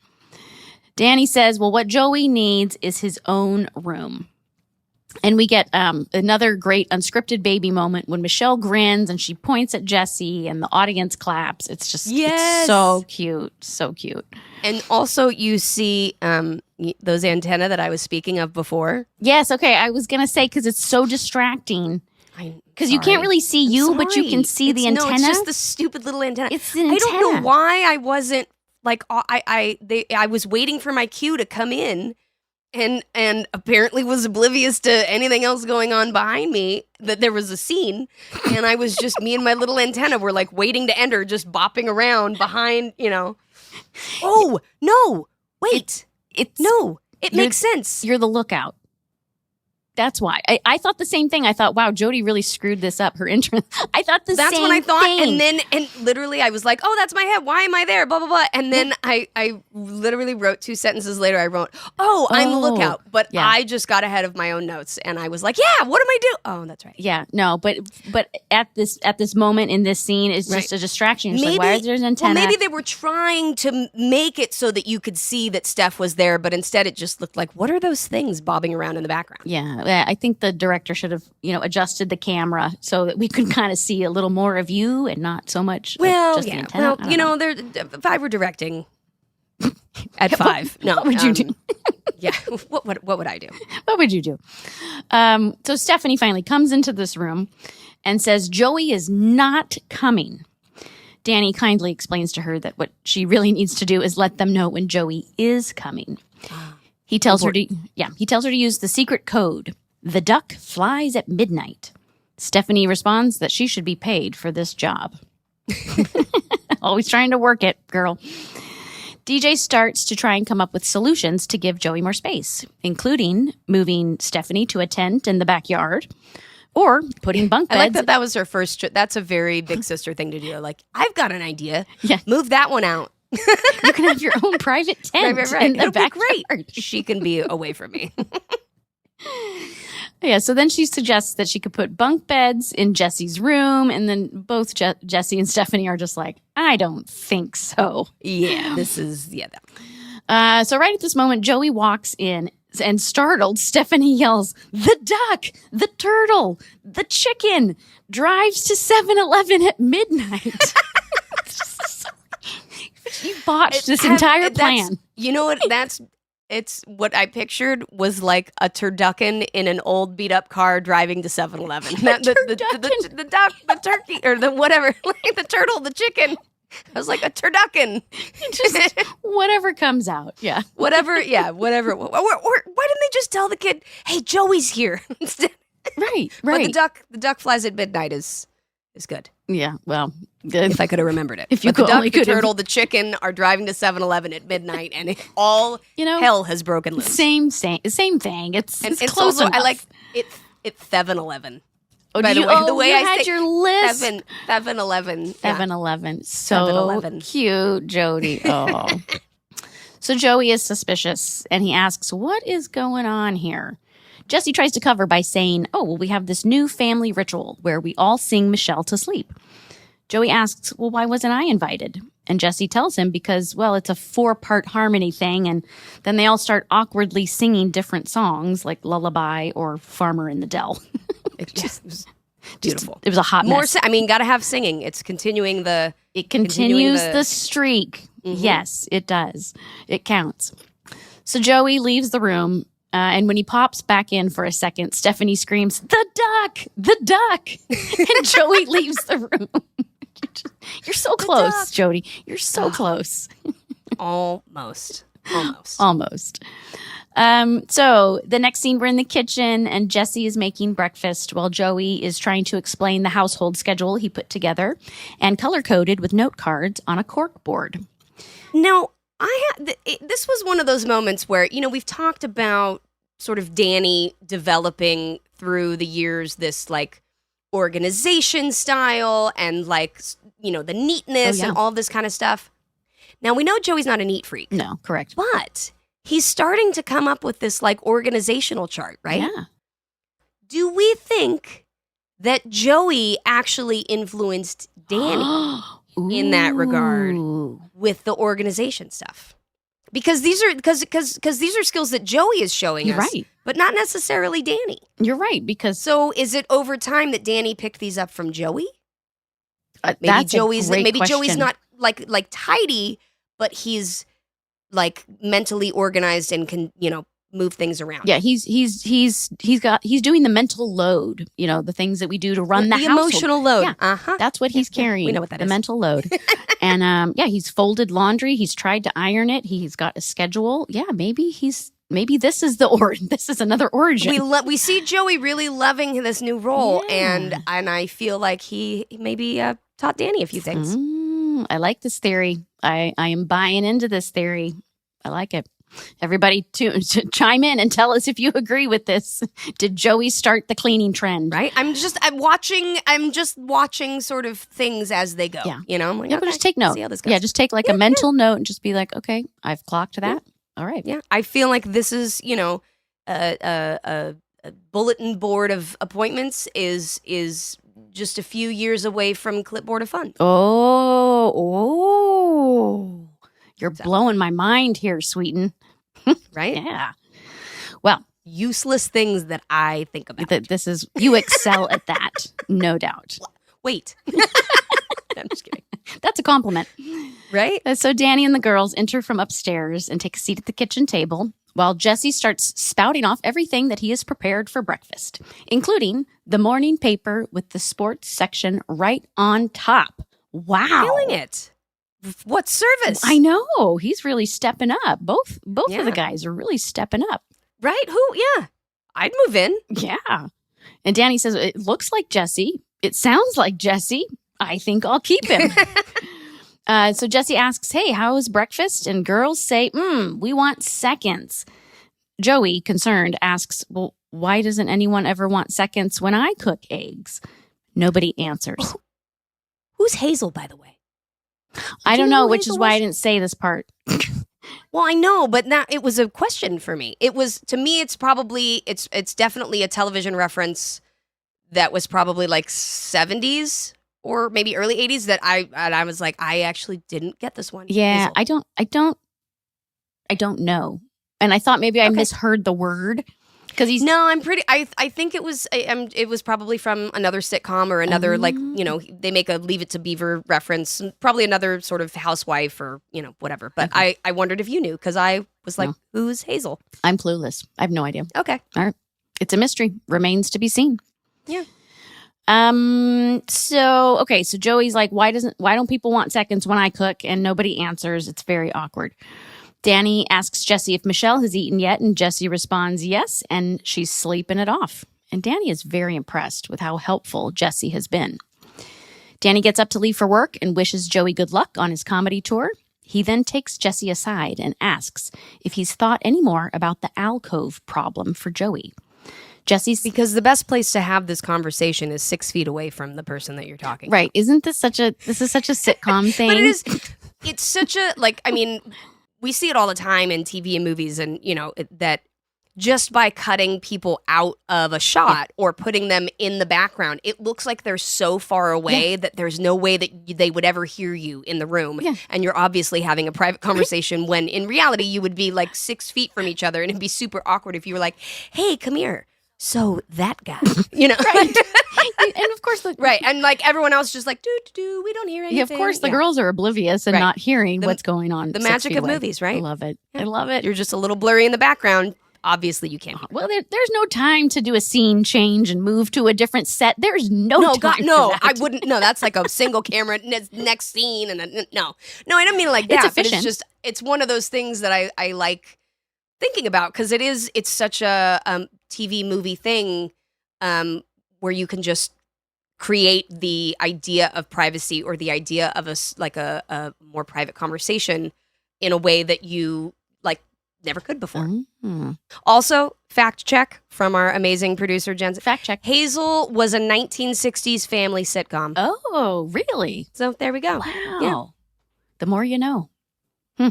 Danny says, well, what Joey needs is his own room. And we get another great unscripted baby moment when Michelle grins and she points at Jesse and the audience claps. It's just it's so cute. So cute. And also you see those antennae that I was speaking of before. Yes. Okay. I was going to say, because it's so distracting. Because you can't really see you, but you can see the antenna. No, it's just the stupid little antenna. It's the antenna. I don't know why I wasn't like, I was waiting for my cue to come in. And apparently was oblivious to anything else going on behind me, that there was a scene. And I was just, me and my little antenna were like waiting to enter, just bopping around behind, Oh, no, wait. It makes sense. You're the lookout. That's why. I thought the same thing. I thought, wow, Jodie really screwed this up, her entrance. I thought the that's same what I thought. thing. And literally I was like, oh, that's my head. Why am I there? Blah, blah, blah. And then I literally wrote 2 sentences later. I wrote, I'm the lookout. But I just got ahead of my own notes. And I was like, yeah, what am I doing? Oh, that's right. Yeah, no, but at this moment in this scene, it's just a distraction. You're like, why is there an antenna? Well, maybe they were trying to make it so that you could see that Steph was there. But instead it just looked like, what are those things bobbing around in the background? Yeah. I think the director should have, adjusted the camera so that we could kind of see a little more of you and not so much. Just the antenna. Well, if I were directing at 5, no, what would you do? Yeah, what would I do? What would you do? So Stephanie finally comes into this room and says Joey is not coming. Danny kindly explains to her that what she really needs to do is let them know when Joey is coming. He tells her to use the secret code. The duck flies at midnight. Stephanie responds that she should be paid for this job. Always trying to work it, girl. DJ starts to try and come up with solutions to give Joey more space, including moving Stephanie to a tent in the backyard or putting bunk beds. I like that was her first. That's a very big sister thing to do. Like, I've got an idea. Yeah. Move that one out. You can have your own private tent in the backyard. Great. She can be away from me. Yeah, so then she suggests that she could put bunk beds in Jesse's room, and then both Jesse and Stephanie are just like, I don't think so. Yeah, that. So right at this moment, Joey walks in, and startled, Stephanie yells, the duck, the turtle, the chicken drives to 7-Eleven at midnight. You botched this entire plan. You know what? It's what I pictured was like a turducken in an old beat up car driving to 7-Eleven. The duck, the turkey, or the whatever, like the turtle, the chicken. I was like a turducken. Just whatever comes out. Yeah. Whatever. Or why didn't they just tell the kid, hey, Joey's here? Right. But the duck flies at midnight is good. Yeah, well, if I could have remembered it. If you but the duck, the turtle, have. the chicken are driving to 7-Eleven at midnight, and all hell has broken loose. Same thing. It's close also, enough. I like it. It's 7-Eleven. Oh, by the way, you I had say your list. 7-Eleven. 7-Eleven. So 7-Eleven. Cute, Jodie. Oh. So Joey is suspicious, and he asks, what is going on here? Jesse tries to cover by saying, we have this new family ritual where we all sing Michelle to sleep. Joey asks, well, why wasn't I invited? And Jesse tells him because, it's a 4-part harmony thing, and then they all start awkwardly singing different songs like Lullaby or Farmer in the Dell. It was beautiful. It was a hot mess. Gotta have singing. It's continuing the... It continues the streak. Mm-hmm. Yes, it does. It counts. So Joey leaves the room. And when he pops back in for a second, Stephanie screams, the duck, and Joey leaves the room. You're so close, Jodie. You're so close. Almost. So the next scene, we're in the kitchen, and Jesse is making breakfast while Joey is trying to explain the household schedule he put together and color-coded with note cards on a cork board. Now, this was one of those moments where, we've talked about sort of Danny developing through the years this like organization style and like, the neatness and all this kind of stuff. Now we know Joey's not a neat freak. No, correct. But he's starting to come up with this like organizational chart, right? Yeah. Do we think that Joey actually influenced Danny in that regard with the organization stuff? Because these are these are skills that Joey is showing You're us, right. but not necessarily Danny. You're right, because So is it over time that Danny picked these up from Joey? Maybe that's Joey's a great maybe question. Joey's not like tidy, but he's like mentally organized and can, move things around. Yeah, he's doing the mental load, the things that we do to run the household. Emotional load. Yeah, Uh-huh. that's what he's carrying. we know what that the is. mental load. And he's folded laundry. He's tried to iron it. He's got a schedule. Yeah, maybe this is this is another origin. We see Joey really loving this new role, and I feel like he maybe taught Danny a few things. I like this theory. I am buying into this theory. I like it. Everybody to chime in and tell us if you agree with this. Did Joey start the cleaning trend? Right? I'm just watching sort of things as they go. Yeah. I'm like, But just take note. see how this goes. Yeah, just take like a mental note and just be like, okay, I've clocked that. All right. Yeah, I feel like this is, a bulletin board of appointments is just a few years away from clipboard of fun. Oh, you're blowing my mind here, Sweetin. Right? Yeah. Well, useless things that I think about. You excel at that, no doubt. Wait. I'm just kidding. That's a compliment. Right? So Danny and the girls enter from upstairs and take a seat at the kitchen table while Jesse starts spouting off everything that he has prepared for breakfast, including the morning paper with the sports section right on top. Wow. Killing it. What service? I know. He's really stepping up. Both of the guys are really stepping up. Right? Yeah. I'd move in. Yeah. And Danny says, it looks like Jesse. It sounds like Jesse. I think I'll keep him. So Jesse asks, hey, how is breakfast? And girls say, we want seconds. Joey, concerned, asks, well, why doesn't anyone ever want seconds when I cook eggs? Nobody answers. Who's Hazel, by the way? I don't know, which is why I didn't say this part. Well, I know, but now it was a question for me. It was, to me, it's definitely a television reference that was probably like 70s or maybe early 80s that I was like, I actually didn't get this one. Yeah, Hazel. I don't know. And I thought maybe I misheard the word. No, I think it was probably from another sitcom or another, they make a Leave It to Beaver reference, probably another sort of housewife or, whatever. But I wondered if you knew, because I was like, who's Hazel? I'm clueless. I have no idea. Okay. All right. It's a mystery. Remains to be seen. Yeah. So Joey's like, why don't people want seconds when I cook? And nobody answers. It's very awkward. Danny asks Jesse if Michelle has eaten yet, and Jesse responds yes, and she's sleeping it off. And Danny is very impressed with how helpful Jesse has been. Danny gets up to leave for work and wishes Joey good luck on his comedy tour. He then takes Jesse aside and asks if he's thought any more about the alcove problem for Joey. Because the best place to have this conversation is 6 feet away from the person that you're talking to. Right. Isn't this such a sitcom thing? But it's such a, we see it all the time in TV and movies, and, that just by cutting people out of a shot or putting them in the background, it looks like they're so far away that there's no way that they would ever hear you in the room. Yeah. And you're obviously having a private conversation when in reality you would be like 6 feet from each other, and it'd be super awkward if you were like, hey, come here. So that guy, Right. And of course, right. And like everyone else just like, we don't hear anything. Yeah, of course, the girls are oblivious and not hearing what's going on. The magic of movies, right? I love it. Yeah. I love it. You're just a little blurry in the background. Obviously, you can't hear. Well, there's no time to do a scene change and move to a different set. There's no time for that. I wouldn't. No, that's like a single camera next scene. And then, no, I don't mean it like that. It's efficient. But it's one of those things that I like thinking about, because it's such a TV movie thing where you can just create the idea of privacy or the idea of a more private conversation in a way that you never could before. Mm-hmm. Also, fact check from our amazing producer, Jen. Fact check. Hazel was a 1960s family sitcom. Oh, really? So there we go. Wow. Yeah. The more you know. Yeah.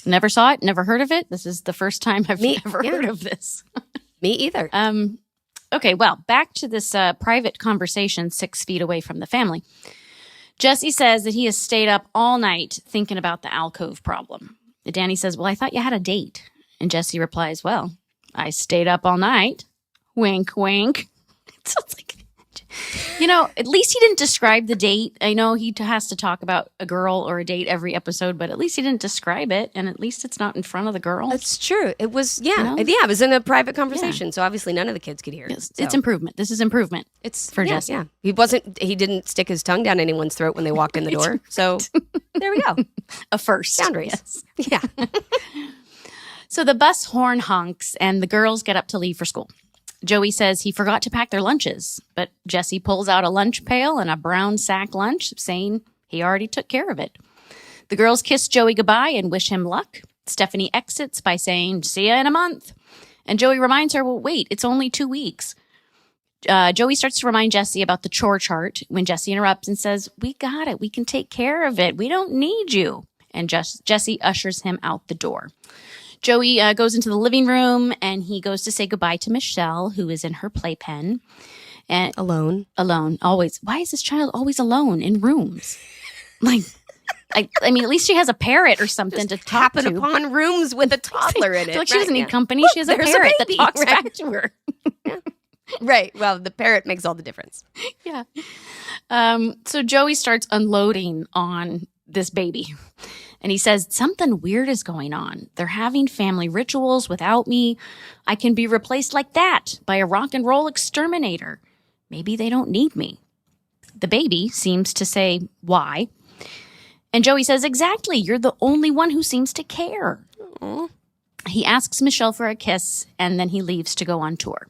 Never saw it, never heard of it. This is the first time I've ever heard of this. Me either. Okay, well, back to this private conversation 6 feet away from the family. Jesse says that he has stayed up all night thinking about the alcove problem. Danny says, well, I thought you had a date. And Jesse replies, well, I stayed up all night. Wink, wink. So it's like, at least he didn't describe the date. I know he has to talk about a girl or a date every episode, but at least he didn't describe it. And at least it's not in front of the girl. That's true. It was, it was in a private conversation. So obviously none of the kids could hear. It's improvement. This is improvement. It's for Jesse. Yeah. He didn't stick his tongue down anyone's throat when they walked in the door. So there we go. A first. Boundaries. Yes. Yeah. So the bus horn honks and the girls get up to leave for school. Joey says he forgot to pack their lunches, but Jesse pulls out a lunch pail and a brown sack lunch, saying he already took care of it. The girls kiss Joey goodbye and wish him luck. Stephanie exits by saying, see ya in a month. And Joey reminds her, well, wait, it's only 2 weeks. Joey starts to remind Jesse about the chore chart when Jesse interrupts and says, we got it. We can take care of it. We don't need you. And Jesse ushers him out the door. Joey goes into the living room and he goes to say goodbye to Michelle, who is in her playpen. And alone. Always. Why is this child always alone in rooms? Like, I mean, at least she has a parrot or something to talk to. Happen upon rooms with a toddler in it. Like she doesn't need company. She has a parrot that talks back to her. Right. Well, the parrot makes all the difference. Yeah. So Joey starts unloading on this baby. And he says, something weird is going on. They're having family rituals without me. I can be replaced like that by a rock and roll exterminator. Maybe they don't need me. The baby seems to say, why? And Joey says, exactly. You're the only one who seems to care. Aww. He asks Michelle for a kiss, and then he leaves to go on tour.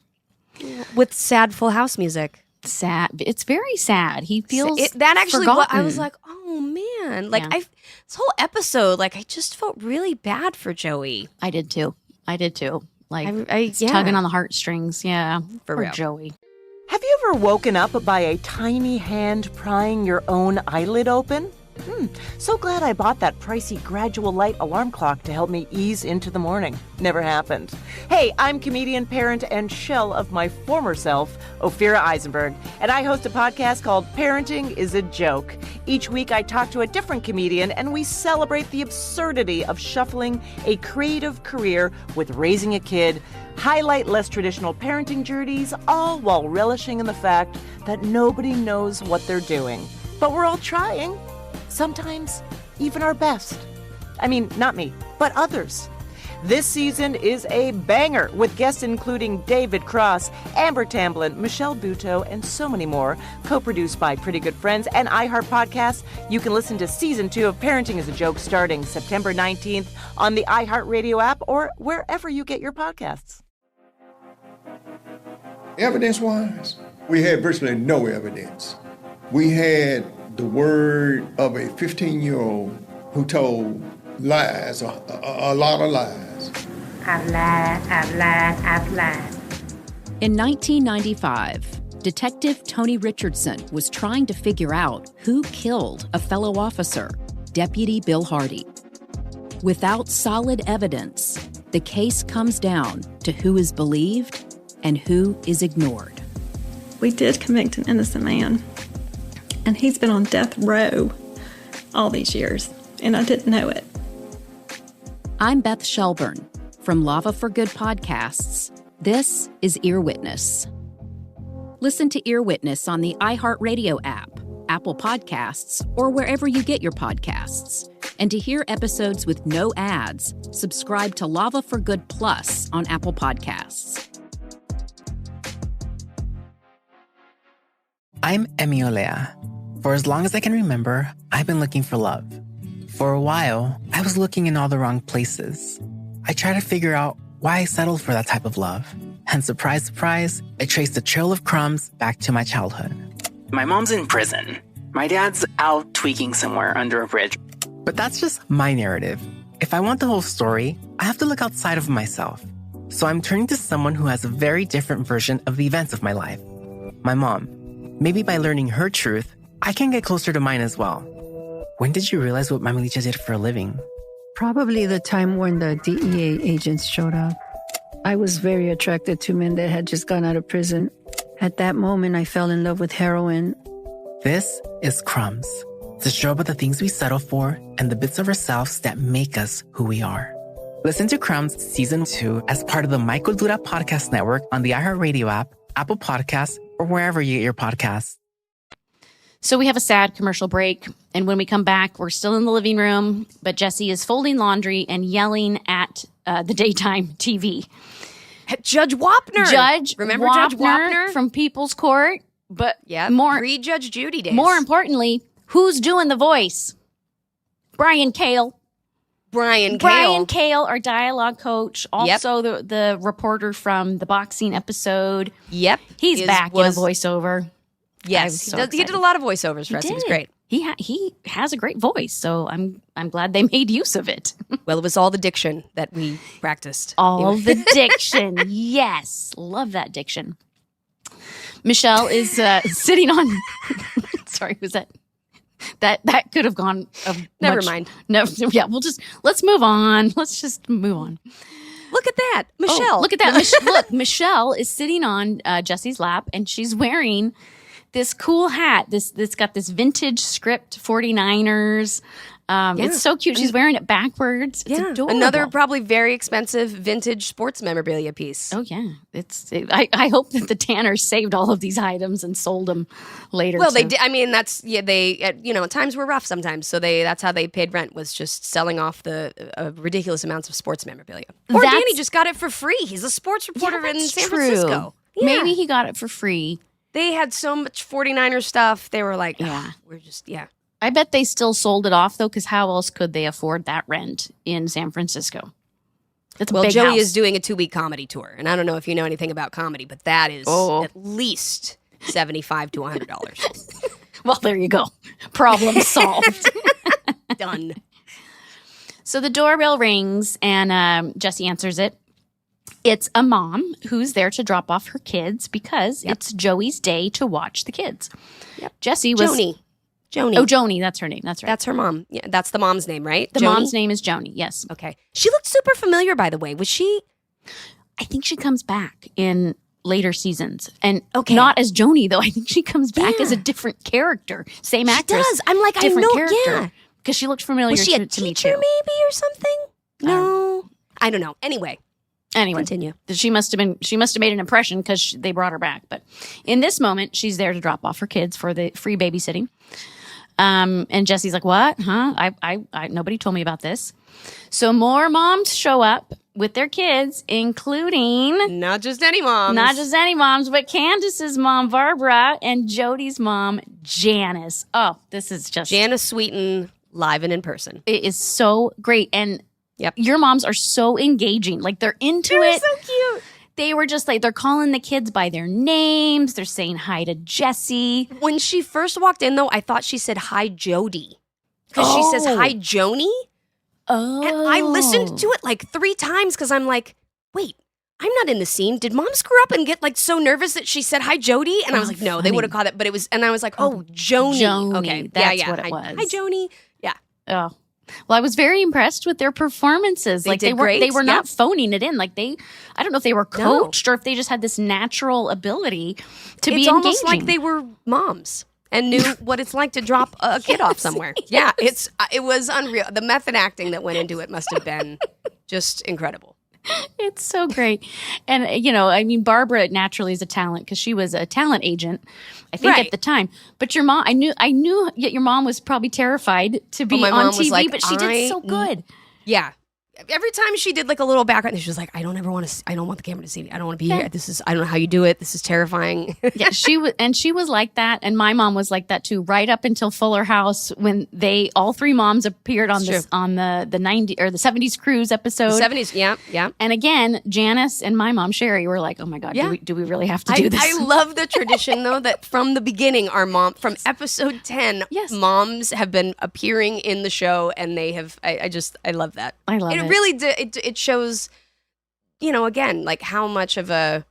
With sad Full House music. Sad. It's very sad. He feels that actually. forgotten. I was like, oh man! Like this whole episode, like I just felt really bad for Joey. I did too. Like it's tugging on the heartstrings. Yeah, for real. Joey. Have you ever woken up by a tiny hand prying your own eyelid open? So glad I bought that pricey gradual light alarm clock to help me ease into the morning. Never happened. Hey, I'm comedian, parent, and shell of my former self, Ophira Eisenberg, and I host a podcast called Parenting is a Joke. Each week I talk to a different comedian and we celebrate the absurdity of shuffling a creative career with raising a kid, highlight less traditional parenting journeys, all while relishing in the fact that nobody knows what they're doing. But we're all trying. Sometimes even our best. I mean, not me, but others. This season is a banger with guests including David Cross, Amber Tamblyn, Michelle Buteau, and so many more. Co-produced by Pretty Good Friends and iHeart Podcasts. You can listen to Season 2 of Parenting is a Joke starting September 19th on the iHeartRadio app or wherever you get your podcasts. Evidence-wise, we had virtually no evidence. We had the word of a 15-year-old who told lies, a lot of lies. I've lied. In 1995, Detective Tony Richardson was trying to figure out who killed a fellow officer, Deputy Bill Hardy. Without solid evidence, the case comes down to who is believed and who is ignored. We did convict an innocent man. And he's been on death row all these years, and I didn't know it. I'm Beth Shelburne from Lava for Good Podcasts. This is Ear Witness. Listen to Ear Witness on the iHeartRadio app, Apple Podcasts, or wherever you get your podcasts. And to hear episodes with no ads, subscribe to Lava for Good Plus on Apple Podcasts. I'm Emiolea. For as long as I can remember, I've been looking for love. For a while, I was looking in all the wrong places. I tried to figure out why I settled for that type of love. And surprise, surprise, I traced the trail of crumbs back to my childhood. My mom's in prison. My dad's out tweaking somewhere under a bridge. But that's just my narrative. If I want the whole story, I have to look outside of myself. So I'm turning to someone who has a very different version of the events of my life. My mom. Maybe by learning her truth, I can get closer to mine as well. When did you realize what Mami Licha did for a living? Probably the time when the DEA agents showed up. I was very attracted to men that had just gone out of prison. At that moment, I fell in love with heroin. This is Crumbs, the show about the things we settle for and the bits of ourselves that make us who we are. Listen to Crumbs Season 2 as part of the My Cultura Podcast Network on the iHeartRadio app, Apple Podcasts, or wherever you get your podcasts. So we have a sad commercial break, and when we come back, we're still in the living room, but Jesse is folding laundry and yelling at the daytime TV. Judge Wapner. Remember Judge Wapner from People's Court? But pre-Judge Judy days. More importantly, who's doing the voice? Brian Cale. Brian Cale, our dialogue coach, also the reporter from the boxing episode. Yep. He's back in a voiceover. Yes, he did a lot of voiceovers for us. It was great. He has a great voice, so I'm glad they made use of it. Well, it was all the diction that we practiced. All the diction, yes, love that diction. Michelle is sitting on. Sorry, was that could have gone? Never mind. No, yeah, let's move on. Let's just move on. Look at that, Michelle. Look at that. Look, Michelle is sitting on Jesse's lap, and she's wearing this cool hat. This got this vintage script 49ers. It's so cute. She's wearing it backwards. It's adorable. Another probably very expensive vintage sports memorabilia piece. Oh yeah, I hope that the Tanners saved all of these items and sold them later. Well, they did. I mean, times were rough sometimes, so that's how they paid rent, was just selling off the ridiculous amounts of sports memorabilia. Or Danny just got it for free. He's a sports reporter in San Francisco. Yeah. Maybe he got it for free. They had so much 49er stuff. They were like, we're just I bet they still sold it off, though, because how else could they afford that rent in San Francisco? That's a big Joey house. is doing a 2-week comedy tour, and I don't know if you know anything about comedy, but that is at least $75 to $100. Well, there you go. Problem solved. Done. So the doorbell rings, and Jesse answers it. It's a mom who's there to drop off her kids because it's Joey's day to watch the kids. Yep. Jesse was... Joni. Oh, Joni. That's her name. That's right. That's her mom. Yeah, that's the mom's name, right? The mom's name is Joni, yes. Okay. She looked super familiar, by the way. Was she? I think she comes back in later seasons. And not as Joni, though. I think she comes back as a different character. Same actress. She does. I'm like, different I know, character. Because she looked familiar Was she a to me, teacher too. maybe or something? No. I don't know. Anyway, continue. She must have made an impression because they brought her back. But in this moment, she's there to drop off her kids for the free babysitting. And Jesse's like, what? Huh? I nobody told me about this. So more moms show up with their kids, including not just any moms, but Candace's mom, Barbara, and Jodie's mom, Janice. Oh, this is just Janice Sweetin live and in person. It is so great. And your moms are so engaging. Like they're into it. So cute. They were just like, they're calling the kids by their names. They're saying hi to Jesse. When she first walked in, though, I thought she said hi, Jodie. Because she says hi, Joni. Oh. And I listened to it like 3 times because I'm like, wait, I'm not in the scene. Did mom screw up and get like so nervous that she said hi, Jodie? And I was like, no, they would have caught it. But it was, and I was like, Joni. Okay, that's what it was. Hi, Joni. Yeah. Oh. Well, I was very impressed with their performances. They were not phoning it in. Like I don't know if they were coached or if they just had this natural ability to be engaging. It's almost like they were moms and knew what it's like to drop a kid off somewhere. Yeah, it was unreal. The method acting that went into it must have been just incredible. It's so great. And, Barbara naturally is a talent because she was a talent agent, I think, at the time. But your mom, I knew your mom was probably terrified to be on TV, but she did so good. Yeah. Every time she did like a little background, she was like, I don't want the camera to see me. I don't want to be here. I don't know how you do it. This is terrifying. Yeah, she was like that. And my mom was like that too, right up until Fuller House when all 3 moms appeared on the 90 or the 70s cruise episode. The 70s, yeah. And again, Janice and my mom, Sherry, were like, oh my God, do we really have to do this? I love the tradition though, that from the beginning, from episode 10, moms have been appearing in the show and they have, I love that. I love it. It really it shows, again, like how much of a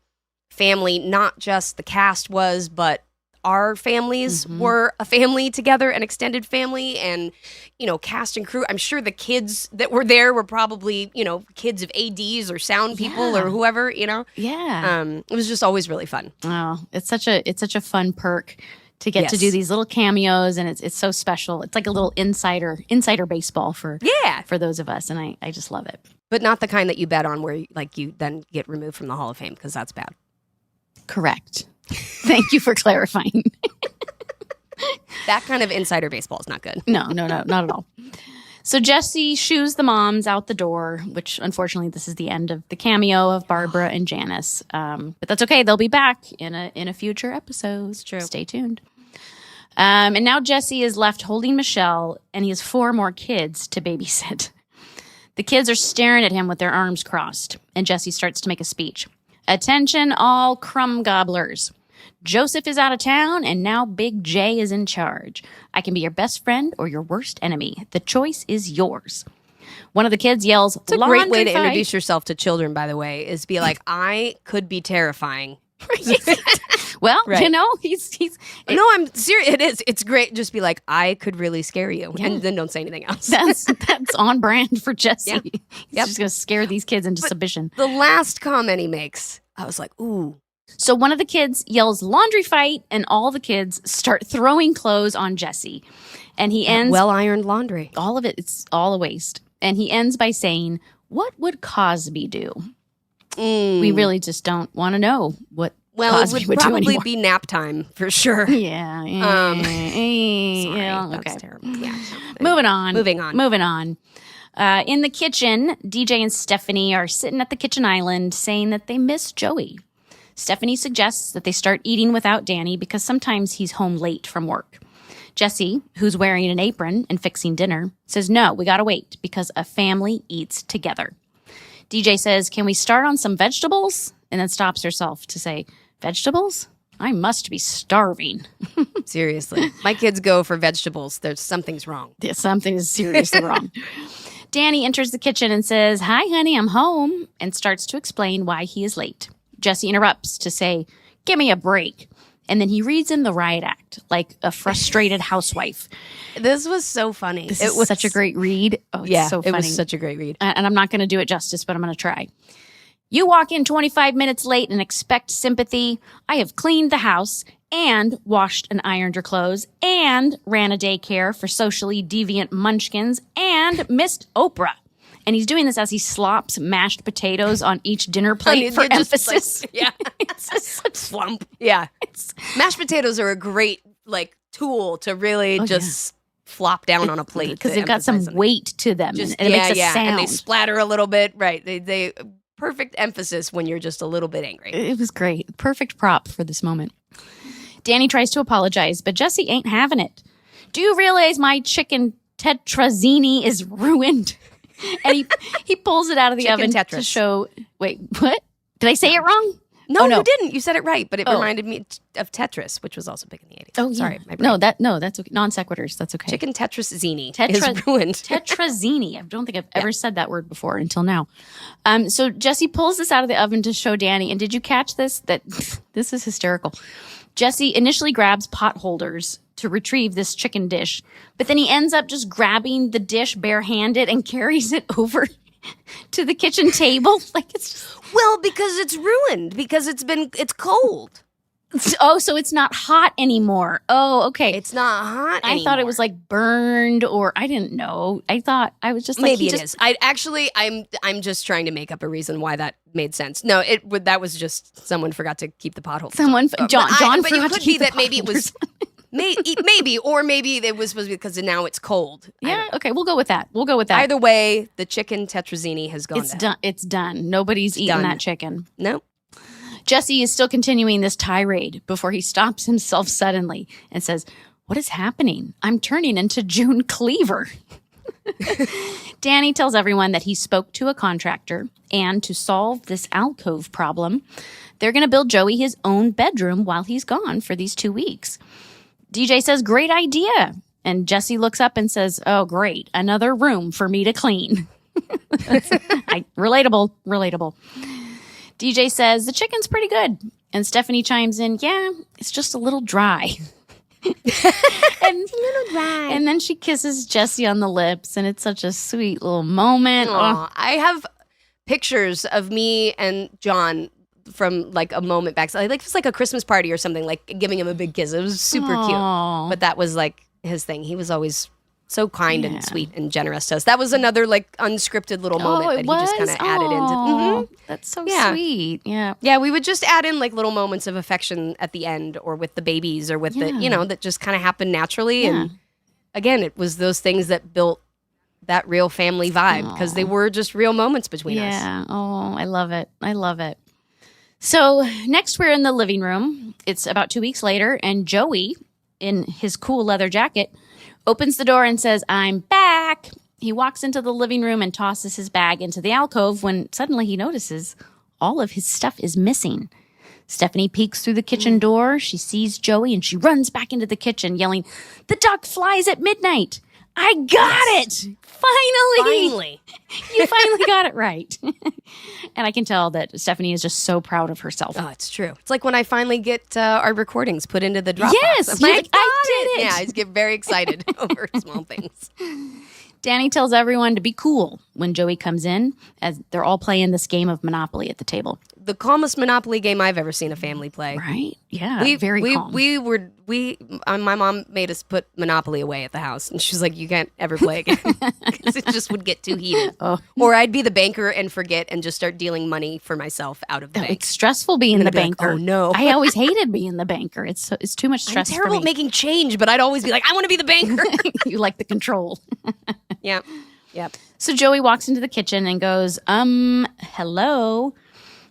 family not just the cast was, but our families were a family together, an extended family, and, you know, cast and crew. I'm sure the kids that were there were probably, you know, kids of ADs or sound people or whoever, you know? Yeah. It was just always really fun. Oh, it's such a fun perk to get to do these little cameos, and it's so special. It's like a little insider baseball for those of us, and I just love it. But not the kind that you bet on where like you then get removed from the Hall of Fame, because that's bad. Correct. Thank you for clarifying. That kind of insider baseball is not good. No, not at all. So Jesse shoos the moms out the door, which unfortunately this is the end of the cameo of Barbara and Janice. But that's okay. They'll be back in a future episode. It's true. Stay tuned. And now Jesse is left holding Michelle, and he has 4 more kids to babysit. The kids are staring at him with their arms crossed, and Jesse starts to make a speech. Attention, all crumb gobblers. Joseph is out of town, and now Big J is in charge. I can be your best friend or your worst enemy. The choice is yours. One of the kids yells, It's a great way to introduce yourself to children, by the way, is be like, I could be terrifying. Well, you know, he's no, I'm serious. It is. It's great. Just be like, I could really scare you, and then don't say anything else. That's on brand for Jesse. Yeah. He's just going to scare these kids into submission. The last comment he makes, I was like, ooh. So one of the kids yells laundry fight, and all the kids start throwing clothes on Jesse. And he ends... well-ironed laundry. All of it, it's all a waste. And he ends by saying, what would Cosby do? We really just don't want to know what Cosby it would probably be nap time, for sure. Yeah. Sorry, okay. that's terrible. Yeah. Moving on. Moving on. In the kitchen, DJ and Stephanie are sitting at the kitchen island saying that they miss Joey. Stephanie suggests that they start eating without Danny because sometimes he's home late from work. Jesse, who's wearing an apron and fixing dinner, says, no, we gotta wait because a family eats together. DJ says, can we start on some vegetables? And then stops herself to say, vegetables? I must be starving. Seriously. My kids go for vegetables. Something's wrong. Yeah, something is seriously wrong. Danny enters the kitchen and says, hi, honey, I'm home, and starts to explain why he is late. Jesse interrupts to say, give me a break. And then he reads him the riot act like a frustrated housewife. This was so funny. It was such a great read. Oh, it's so funny. It was such a great read. And I'm not going to do it justice, but I'm going to try. You walk in 25 minutes late and expect sympathy. I have cleaned the house and washed and ironed your clothes and ran a daycare for socially deviant munchkins and missed Oprah. And he's doing this as he slops mashed potatoes on each dinner plate for emphasis. It's just slump. Yeah. Mashed potatoes are a great tool to really flop down on a plate. Because they've got some weight to them. And it makes a sound. And they splatter a little bit. Right. They perfect emphasis when you're just a little bit angry. It was great. Perfect prop for this moment. Danny tries to apologize, but Jesse ain't having it. Do you realize my chicken tetrazzini is ruined? And he pulls it out of the oven to show... Wait, what? Did I say it wrong? No, you didn't. You said it right, but it reminded me of Tetris, which was also big in the 80s. Oh, yeah. Sorry. My brain. No, that's okay. Non sequiturs, that's okay. Chicken tetrazzini is ruined. Tetrazzini. I don't think I've ever said that word before until now. So Jesse pulls this out of the oven to show Danny, and did you catch this? That this is hysterical. Jesse initially grabs pot holders to retrieve this chicken dish, but then he ends up just grabbing the dish barehanded and carries it over to the kitchen table. It's just... Well, because it's ruined, because it's cold. Oh, so it's not hot anymore. Oh, okay. It's not hot anymore. I thought it was burned, or I didn't know. I thought I was just maybe it is. I'm just trying to make up a reason why that made sense. No, that was just someone forgot to keep the pot holders. John but forgot it could to keep be that the maybe it was maybe it was supposed to be because now it's cold. Yeah, okay, we'll go with that. Either way, the chicken tetrazzini has gone. It's done. Nobody's eating that chicken. Nope. Jesse is still continuing this tirade before he stops himself suddenly and says, what is happening? I'm turning into June Cleaver. Danny tells everyone that he spoke to a contractor, and to solve this alcove problem, they're going to build Joey his own bedroom while he's gone for these 2 weeks. DJ says, great idea. And Jesse looks up and says, oh, great. Another room for me to clean. Relatable. DJ says, the chicken's pretty good. And Stephanie chimes in, yeah, it's just a little dry. And then she kisses Jesse on the lips, and it's such a sweet little moment. Aww. I have pictures of me and John from like a moment back. So, like it's like a Christmas party or something, like giving him a big kiss. It was super cute. But that was like his thing. He was always so kind and sweet and generous to us. That was another like unscripted little moment that he just kind of added into. That's so sweet. Yeah. Yeah, we would just add in like little moments of affection at the end or with the babies or with the, that just kind of happened naturally. Yeah. And again, it was those things that built that real family vibe because they were just real moments between us. Yeah. Oh, I love it. I love it. So next we're in the living room. It's about 2 weeks later, and Joey, in his cool leather jacket, opens the door and says, I'm back. He walks into the living room and tosses his bag into the alcove when suddenly he notices all of his stuff is missing. Stephanie peeks through the kitchen door. She sees Joey and she runs back into the kitchen yelling, the duck flies at midnight. I got it. Finally. You finally got it right. And I can tell that Stephanie is just so proud of herself. Oh, it's true. It's like when I finally get our recordings put into the Dropbox. Yes, I'm like, I did it. Yeah, I just get very excited over small things. Danny tells everyone to be cool when Joey comes in, as they're all playing this game of Monopoly at the table. The calmest Monopoly game I've ever seen a family play. Right? Yeah, very calm. My mom made us put Monopoly away at the house, and she's like, you can't ever play again because it just would get too heated. Or I'd be the banker and forget and just start dealing money for myself out of the bank. It's stressful being the banker. Like, oh no! I always hated being the banker. It's too much stress. I'm terrible for me. at making change, but I'd always be like, I want to be the banker. You like the control. Yeah. Yep. So Joey walks into the kitchen and goes, hello.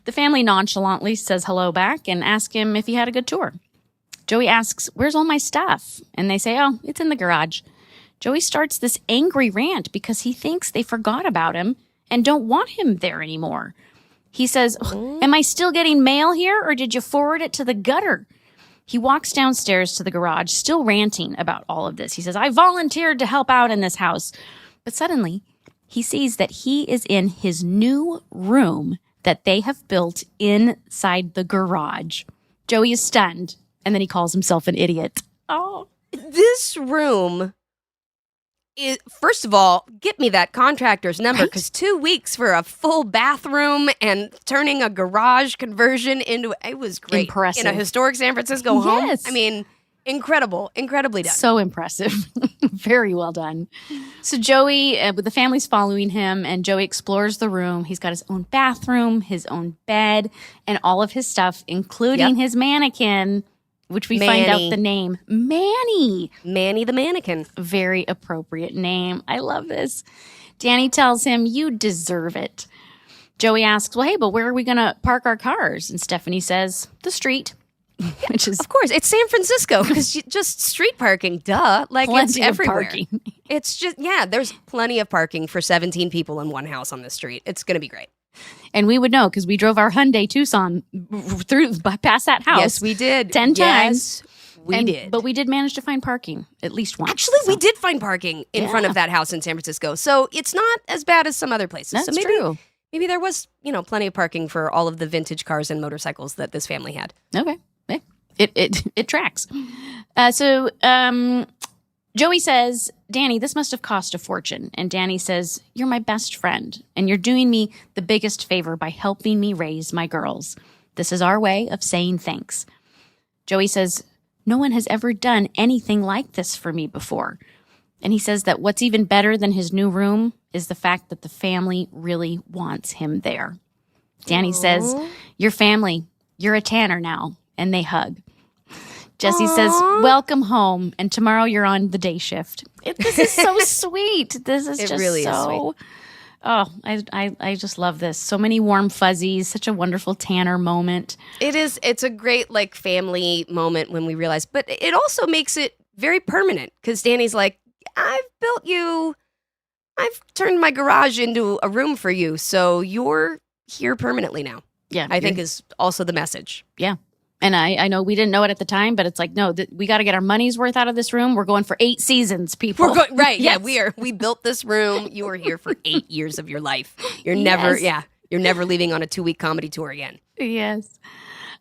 The family nonchalantly says hello back and asks him if he had a good tour. Joey asks, where's all my stuff? And they say, oh, it's in the garage. Joey starts this angry rant because he thinks they forgot about him and don't want him there anymore. He says, am I still getting mail here or did you forward it to the gutter? He walks downstairs to the garage, still ranting about all of this. He says, I volunteered to help out in this house. But suddenly, he sees that he is in his new room that they have built inside the garage. Joey is stunned, and then he calls himself an idiot. Oh, this room is, first of all, get me that contractor's number because 2 weeks for a full bathroom and turning a garage conversion into, it was great. Impressive. In a historic San Francisco home. Yes. I mean, incredibly done. So impressive. Very well done. So Joey, with the family's following him, and Joey explores the room. He's got his own bathroom, his own bed, and all of his stuff, including his mannequin, which we find out the name. Manny. Manny the mannequin. Very appropriate name. I love this. Danny tells him, you deserve it. Joey asks, well, hey, but where are we going to park our cars? And Stephanie says, the street. Which is, of course, it's San Francisco because just street parking, duh. Like it's everywhere. Parking. It's just, there's plenty of parking for 17 people in one house on this street. It's going to be great. And we would know because we drove our Hyundai Tucson past that house. Yes, we did. 10 times. We did. But we did manage to find parking at least once. Actually, we did find parking in front of that house in San Francisco. So it's not as bad as some other places. That's so true. Maybe there was, plenty of parking for all of the vintage cars and motorcycles that this family had. Okay. It tracks. So Joey says, Danny, this must have cost a fortune. And Danny says, you're my best friend, and you're doing me the biggest favor by helping me raise my girls. This is our way of saying thanks. Joey says, no one has ever done anything like this for me before. And he says that what's even better than his new room is the fact that the family really wants him there. Danny says, your family, you're a Tanner now. And they hug. Jesse says, welcome home. And tomorrow you're on the day shift. This is so sweet. This is just really so is sweet. Oh, I just love this. So many warm fuzzies. Such a wonderful Tanner moment. It is. It's a great family moment when we realize. But it also makes it very permanent because Danny's like, I've turned my garage into a room for you. So you're here permanently now. Yeah. I think is also the message. Yeah. And I know we didn't know it at the time, but it's like, no, we got to get our money's worth out of this room. We're going for 8 seasons, people. We're going, right. Yes. Yeah, we built this room. You are here for 8 years of your life. You're never leaving on a 2-week comedy tour again. Yes.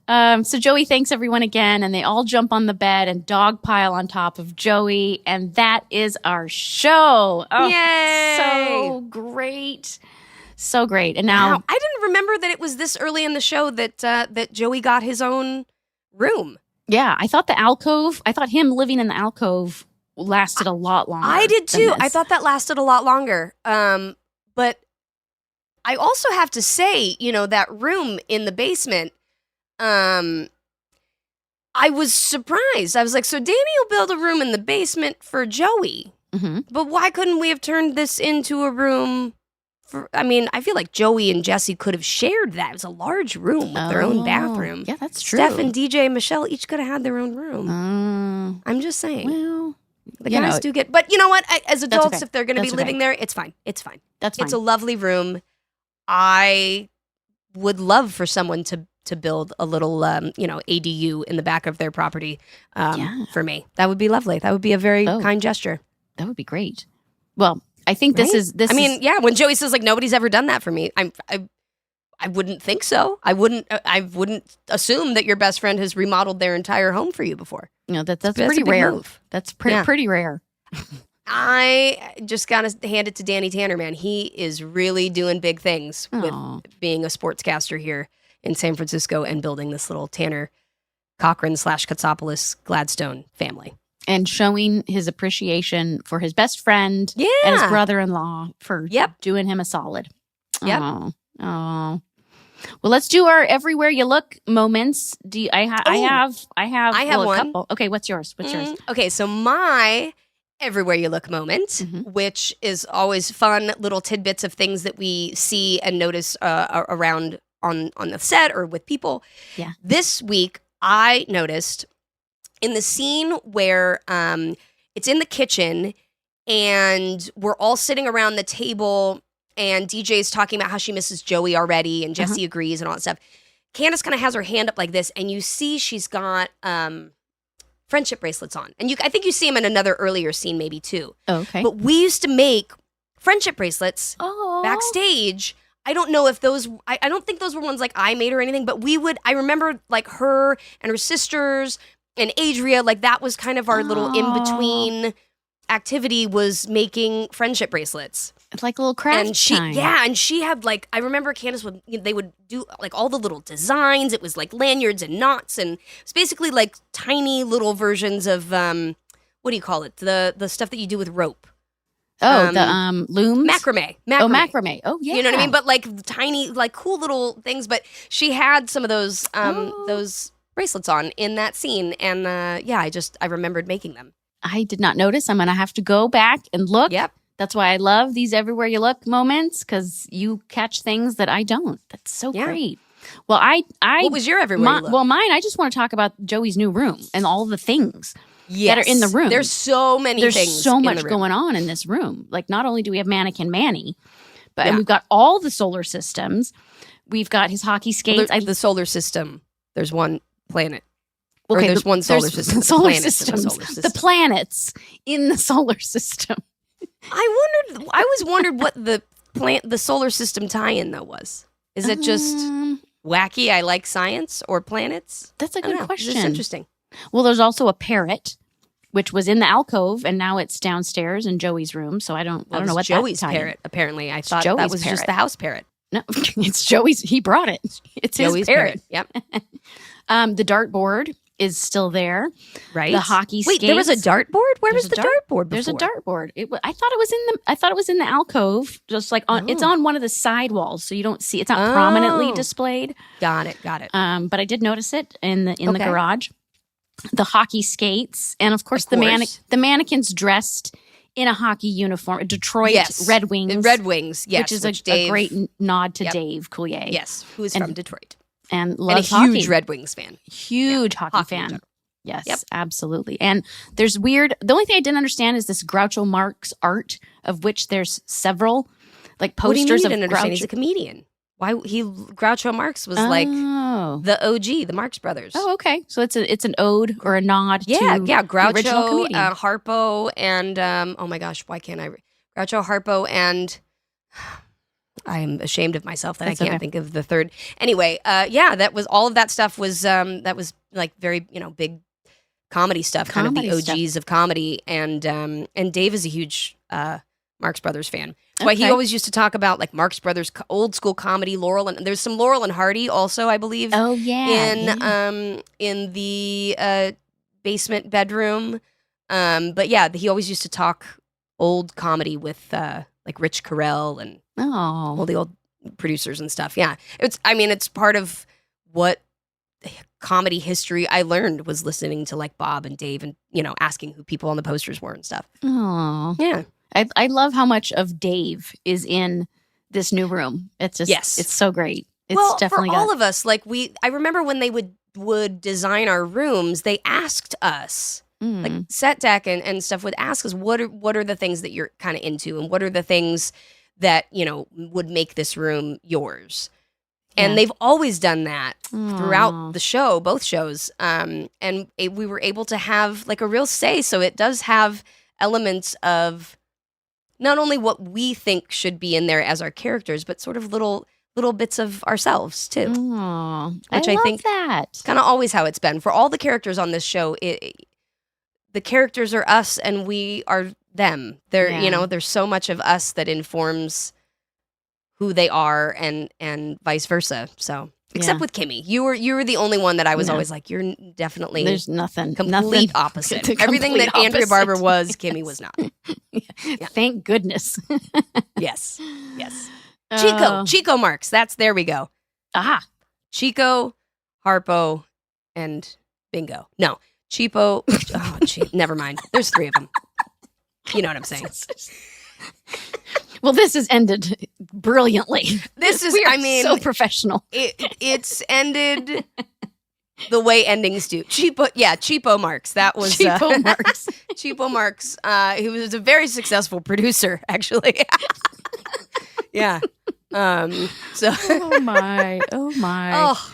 So Joey thanks everyone again, and they all jump on the bed and dogpile on top of Joey, and that is our show. Oh, Yay! So great. So great. And now I didn't remember that it was this early in the show that Joey got his own room. Yeah, I thought him living in the alcove lasted a lot longer. I did than too. this. I thought that lasted a lot longer. But I also have to say, that room in the basement, I was surprised. I was like, so Danny will build a room in the basement for Joey. Mm-hmm. But why couldn't we have turned this into a room I feel like Joey and Jesse could have shared that. It was a large room with their own bathroom. Yeah, that's true. Steph and DJ and Michelle each could have had their own room. I'm just saying. Well, the guys do get... But you know what? As adults, okay. if they're going to be That's living okay. there, it's fine. It's fine. That's fine. It's a lovely room. I would love for someone to build a little, ADU in the back of their property for me. That would be lovely. That would be a very kind gesture. That would be great. Well, I think this is. When Joey says like nobody's ever done that for me, I wouldn't think so. I wouldn't assume that your best friend has remodeled their entire home for you before. That's a pretty big rare. move. That's pretty rare. I just gotta hand it to Danny Tanner, man. He is really doing big things with being a sportscaster here in San Francisco and building this little Tanner Cochran / Katsopoulos Gladstone family. And showing his appreciation for his best friend and his brother-in-law for doing him a solid. Yep. Oh. Well, let's do our everywhere you look moments. I have one. a couple. Okay, what's yours? Okay, so my everywhere you look moment, which is always fun little tidbits of things that we see and notice around on the set or with people. Yeah. This week, I noticed in the scene where it's in the kitchen and we're all sitting around the table and DJ's talking about how she misses Joey already and Jesse agrees and all that stuff. Candace kind of has her hand up like this and you see she's got friendship bracelets on. And I think you see them in another earlier scene maybe too. Oh, okay. But we used to make friendship bracelets backstage. I don't know if those, I don't think those were ones like I made or anything, but I remember like her and her sisters and Adria, like that was kind of our little in-between activity was making friendship bracelets. It's like a little craft time. And she had like, I remember Candace they would do like all the little designs. It was like lanyards and knots and it's basically like tiny little versions of, what do you call it? The stuff that you do with rope. The looms? Macrame. Oh, macrame. Oh, yeah. You know what I mean? But like tiny, like cool little things. But she had some of those bracelets on in that scene. And I remembered making them. I did not notice. I'm going to have to go back and look. Yep. That's why I love these everywhere you look moments because you catch things that I don't. That's so great. Well, what was your everywhere you look? Well, mine, I just want to talk about Joey's new room and all the things that are in the room. There's so many things. There's so much going on in this room. Like not only do we have Mannequin Manny, but and we've got all the solar systems. We've got his hockey skates. The solar system. There's one planet. Okay, or there's one solar system. The planets in the solar system. I always wondered what the solar system tie-in though was. Is it just wacky? I like science or planets? That's a good question. It's interesting. Well, there's also a parrot, which was in the alcove, and now it's downstairs in Joey's room. So I don't know what Joey's that parrot. Apparently, I thought Joey's that was parrot. just the house parrot. No, it's Joey's. He brought it. It's Joey's his parrot. Yep. The dartboard is still there. Right. The hockey skates. Wait, there was a dartboard? Where was the dartboard before? There's a dartboard. I thought it was in the alcove, just like on. It's on one of the side walls, so you don't see. It's not prominently displayed. Got it. But I did notice it in the garage. The hockey skates, and of course, the mannequins dressed in a hockey uniform. Detroit Red Wings. The Red Wings, yes. Which is a great nod to Dave Coulier. Yes, who is from Detroit. And loves a huge hockey. Red Wings fan. Huge hockey fan. Yes, absolutely. And there's the only thing I didn't understand is this Groucho Marx art, of which there's several, like posters of Groucho. He's a comedian. Groucho Marx was like the OG, the Marx Brothers. Oh, okay. So it's an ode or a nod to Groucho, the original comedian. Harpo, and oh my gosh, why can't I? Groucho, Harpo, and I'm ashamed of myself that That's I can't okay. think of the third. Anyway, that was all of that stuff was like very big comedy stuff, kind of the Comedy OGs of comedy, and Dave is a huge Marx Brothers fan. That's why he Okay. always used to talk about like Marx Brothers old school comedy, Laurel, and there's some Laurel and Hardy also, I believe. Oh yeah. In the basement bedroom. But yeah, he always used to talk old comedy with like Rich Carell and all the old producers and stuff. Yeah, it's part of what comedy history I learned was listening to like Bob and Dave and asking who people on the posters were and stuff. Oh Yeah. I love how much of Dave is in this new room. It's just it's so great. It's well, definitely for all of us, like I remember when they would design our rooms, they asked us, like Set Deck and stuff would ask us, what are the things that you're kind of into, and what are the things that would make this room yours. And they've always done that throughout the show, both shows. And we were able to have like a real say. So it does have elements of not only what we think should be in there as our characters, but sort of little bits of ourselves too. Which I think that. kind of always how it's been for all the characters on this show. The characters are us and we are them. There's so much of us that informs who they are and vice versa. So except with Kimmy, you were the only one that I was always like, you're definitely There's nothing complete opposite. Everything that Andrea Barber was, Kimmy was not. Yeah. Thank goodness. Yes. Oh. Chico Marx. There we go. Aha. Chico, Harpo, and Bingo. No, Cheapo. Never mind. There's 3 of them. You know what I'm saying? Well, this has ended brilliantly. This is, we are so professional. It's ended the way endings do. Cheapo Marx. That was Cheapo Marx. Cheapo Marx. He was a very successful producer, actually. Yeah. So. Oh my. Oh,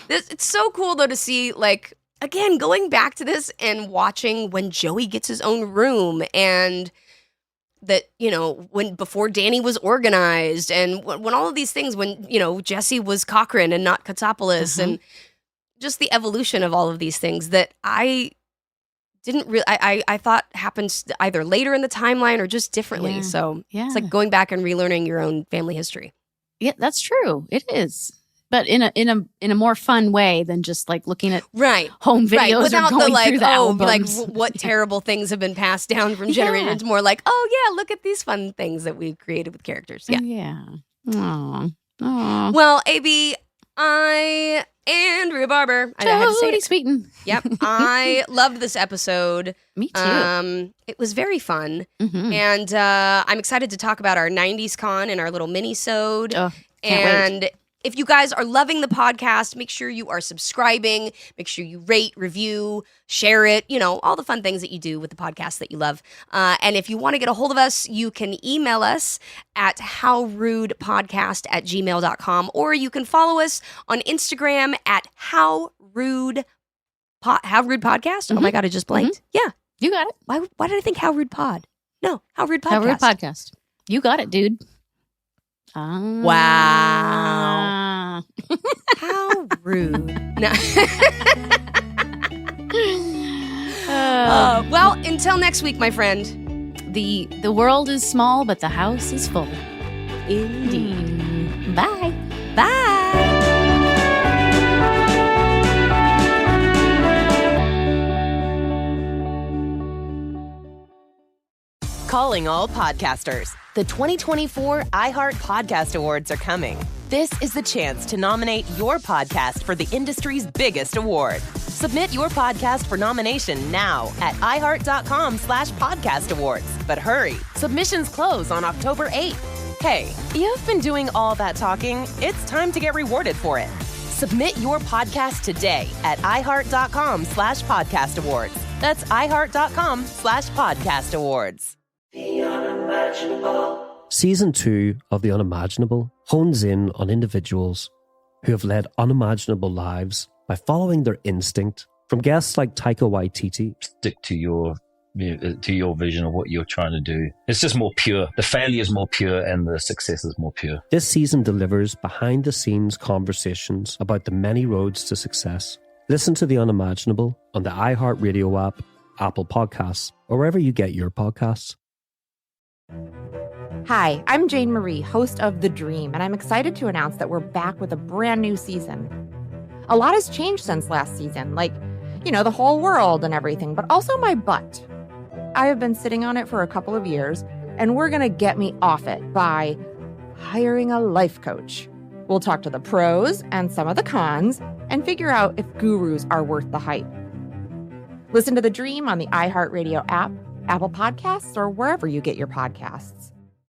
it's so cool though to see, like, again, going back to this and watching when Joey gets his own room, and that, when before Danny was organized, and when all of these things, when, Jesse was Cochran and not Katsopoulos, and just the evolution of all of these things that I didn't really, I thought happens either later in the timeline or just differently. Yeah. So Yeah. it's like going back and relearning your own family history. Yeah, that's true. It is. But in a more fun way than just like looking at home videos Without or going the like, through the albums. what terrible things have been passed down from generation. It's more like, look at these fun things that we've created with characters. Yeah. Yeah. Aww. Well, AB, Andrea Barber. I had to say Jodie it. Sweetin. Yep. I loved this episode. Me too. It was very fun. Mhm. And I'm excited to talk about our 90s con and our little mini-sode. Oh, can't wait. If you guys are loving the podcast, make sure you are subscribing. Make sure you rate, review, share it. All the fun things that you do with the podcast that you love. And if you want to get a hold of us, you can email us at howrudepodcast@gmail.com, or you can follow us on Instagram at howrudepodcast. Oh my God, I just blanked. Yeah. You got it. Why did I think How Rude Pod? No, How Rude Podcast. How Rude Podcast. You got it, dude. Wow. How rude. No. Well, until next week, my friend. The world is small, but the house is full. Indeed. Bye. Bye. Calling all podcasters. The 2024 iHeart Podcast Awards are coming. This is the chance to nominate your podcast for the industry's biggest award. Submit your podcast for nomination now at iHeart.com/podcast awards. But hurry, submissions close on October 8th. Hey, you've been doing all that talking. It's time to get rewarded for it. Submit your podcast today at iHeart.com/podcast awards. That's iHeart.com/podcast awards. The unimaginable. Season 2 of The Unimaginable hones in on individuals who have led unimaginable lives by following their instinct. From guests like Taika Waititi. Stick to your to your vision of what you're trying to do. It's just more pure. The failure is more pure and the success is more pure. This season delivers behind-the-scenes conversations about the many roads to success. Listen to The Unimaginable on the iHeartRadio app, Apple Podcasts, or wherever you get your podcasts. Hi, I'm Jane Marie, host of The Dream, and I'm excited to announce that we're back with a brand new season. A lot has changed since last season, like, the whole world and everything, but also my butt. I have been sitting on it for a couple of years, and we're going to get me off it by hiring a life coach. We'll talk to the pros and some of the cons and figure out if gurus are worth the hype. Listen to The Dream on the iHeartRadio app, Apple Podcasts, or wherever you get your podcasts.